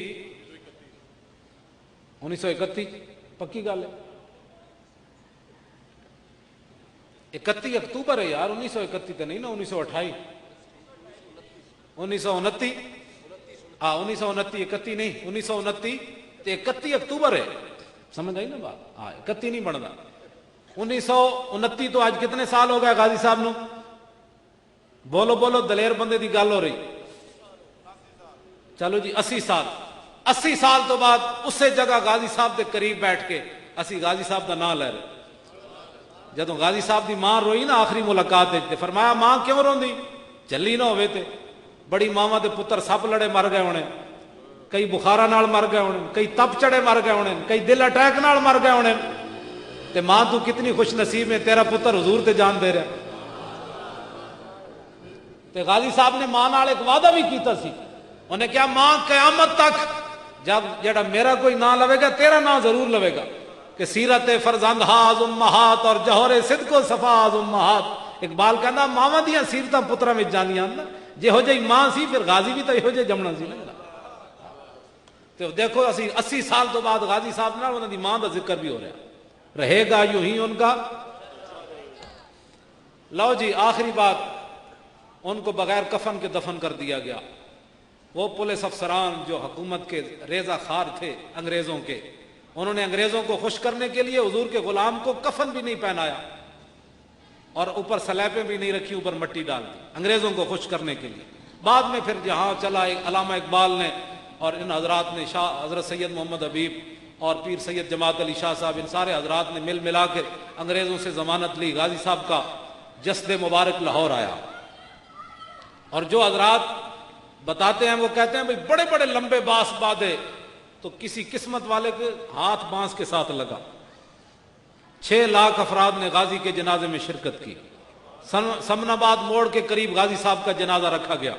1931 پکی گل ہے. 31 اکتوبر ہے یار, 1931 تو نہیں نا, 1928 1929 ہاں 1929 31 نہیں 1929 تے 31 اکتوبر ہے. سمجھ آئی نا بات؟ ہاں 31 نہیں بنتا. 1929 تو آج کتنے سال ہو گئے غازی صاحب نو؟ بولو بولو, دلیر بندے دی گل ہو رہی. چلو جی 80 سال. 80 سال تو بعد اسی جگہ غازی صاحب دے قریب بیٹھ کے اسی غازی صاحب دا نام لے رہے. جدو غازی صاحب دی ماں روئی نا آخری ملاقات تے فرمایا ماں کیوں روندی؟ جلی نہ ہوئے تے بڑی ماواں دے پتر سپ لڑے مر گئے ہونے, کئی بخارا نال مر گئے ہونے, کئی تپ چڑے مر گئے ہونے, کئی دل اٹیک نال مر گئے ہونے. تے ماں تو کتنی خوش نصیب ہے, تیرا پتر حضور تے جان دے رہا. تے غازی صاحب نے ماں نال ایک وعدہ بھی کیتا سی. انہیں کیا ماں قیامت تک جب جڑا میرا کوئی نام لوے گا تیرا نام ضرور لوے گا, کہ سیرت فرزند ہاز امہات اور جوہر صدق و صفاز امہات. اقبال کہنا ماواں دیاں سیرتاں پتراں وچ جانیاں نا, جہو جی ماں سی پھر غازی بھی تو یہو جے جمنا سی نا. تو دیکھو اسی 80 سال تو بعد غازی صاحب نال انہاں دی ماں دا ذکر بھی ہو رہا, رہے گا یوں ہی ان کا. لو جی آخری بات, ان کو بغیر کفن کے دفن کر دیا گیا. وہ پولیس افسران جو حکومت کے ریزہ خار تھے انگریزوں کے, انہوں نے انگریزوں کو خوش کرنے کے لیے حضور کے غلام کو کفن بھی نہیں پہنایا اور اوپر سلیبیں بھی نہیں رکھی, اوپر مٹی ڈال دی انگریزوں کو خوش کرنے کے لیے. بعد میں پھر جہاں چلا علامہ اقبال نے اور ان حضرات نے, شاہ حضرت سید محمد حبیب اور پیر سید جماعت علی شاہ صاحب, ان سارے حضرات نے مل ملا کے انگریزوں سے ضمانت لی. غازی صاحب کا جسد مبارک لاہور آیا. اور جو حضرات بتاتے ہیں وہ کہتے ہیں بھئی بڑے بڑے لمبے باس باندھے تو کسی قسمت والے کے ہاتھ بانس کے ساتھ لگا. 6 لاکھ افراد نے غازی کے جنازے میں شرکت کی. سمن آباد موڑ کے قریب غازی صاحب کا جنازہ رکھا گیا.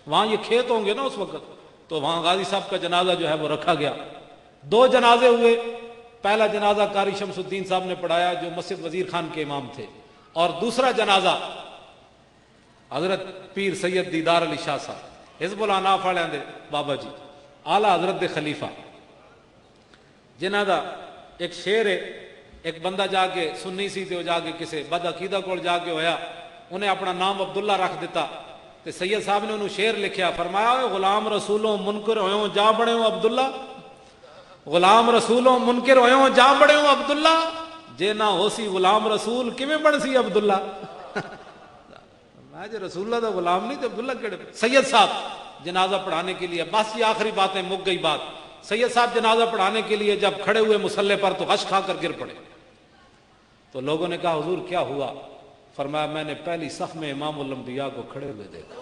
وہاں یہ کھیت ہوں گے نا اس وقت, تو وہاں غازی صاحب کا جنازہ جو ہے وہ رکھا گیا. 2 جنازے ہوئے. پہلا جنازہ قاری شمس الدین صاحب نے پڑھایا جو مسجد وزیر خان کے امام تھے, اور دوسرا جنازہ حضرت پیر سید دیدار علی شاہ صاحب حزب الاناف والے دے بابا جی اعلیٰ حضرت دے خلیفہ, جنہاں دا ایک شعر ہے. ایک بندہ جا کے سنی سی تے جا کے کسے بد عقیدہ کول جا کے ہویا, انہیں اپنا نام عبداللہ رکھ دیتا. تے سید صاحب نے انہوں شعر لکھیا, فرمایا غلام رسولوں منکر ہویوں جا بڑے ہوں عبداللہ, غلام رسولوں منکر ہویوں جا بڑے ہوں عبداللہ, جے نہ ہو سی غلام رسول کیویں بن سی عبداللہ. میں جو رسول اللہ دا غلام نہیں تو عبداللہ کیڑے. سید صاحب جنازہ پڑھانے کے لیے, بس یہ آخری باتیں مک گئی بات. سید صاحب جنازہ پڑھانے کے لیے جب کھڑے ہوئے مسلح پر تو غش کھا کر گر پڑے. تو لوگوں نے کہا حضور کیا ہوا؟ فرمایا میں نے پہلی صف میں امام الانبیاء کو کھڑے ہوئے دیکھا.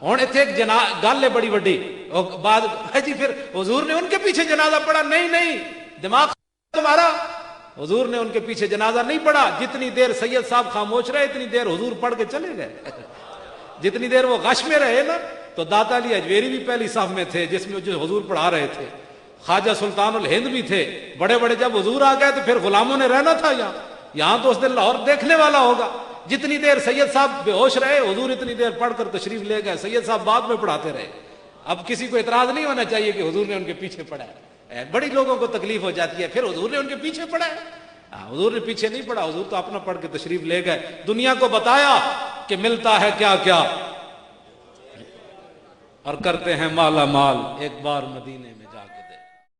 ہوں اتنے ایک گل ہے بڑی وڈی. بعد جی پھر حضور نے ان کے پیچھے جنازہ پڑھا؟ نہیں, دماغ تمہارا. حضور نے ان کے پیچھے جنازہ نہیں پڑھا. جتنی دیر سید صاحب خاموش رہے اتنی دیر حضور پڑھ کے چلے گئے. جتنی دیر وہ غش میں رہے نا, تو داتا علی اجویری بھی پہلی صف میں تھے جس میں جو حضور پڑھا رہے تھے. خواجہ سلطان الہند بھی تھے. بڑے بڑے جب حضور آ گئے تو پھر غلاموں نے رہنا تھا یہاں تو اس دن لاہور دیکھنے والا ہوگا. جتنی دیر سید صاحب بے ہوش رہے حضور اتنی دیر پڑھ کر تشریف لے گئے. سید صاحب بعد میں پڑھاتے رہے. اب کسی کو اعتراض نہیں ہونا چاہیے کہ حضور نے ان کے پیچھے پڑھا ہے. بڑی لوگوں کو تکلیف ہو جاتی ہے, پھر حضور نے ان کے پیچھے پڑھا ہے. حضور نے پیچھے نہیں پڑھا, حضور تو اپنا پڑھ کے تشریف لے گئے. دنیا کو بتایا کہ ملتا ہے کیا کیا اور کرتے ہیں مالا مال ایک بار مدینے میں.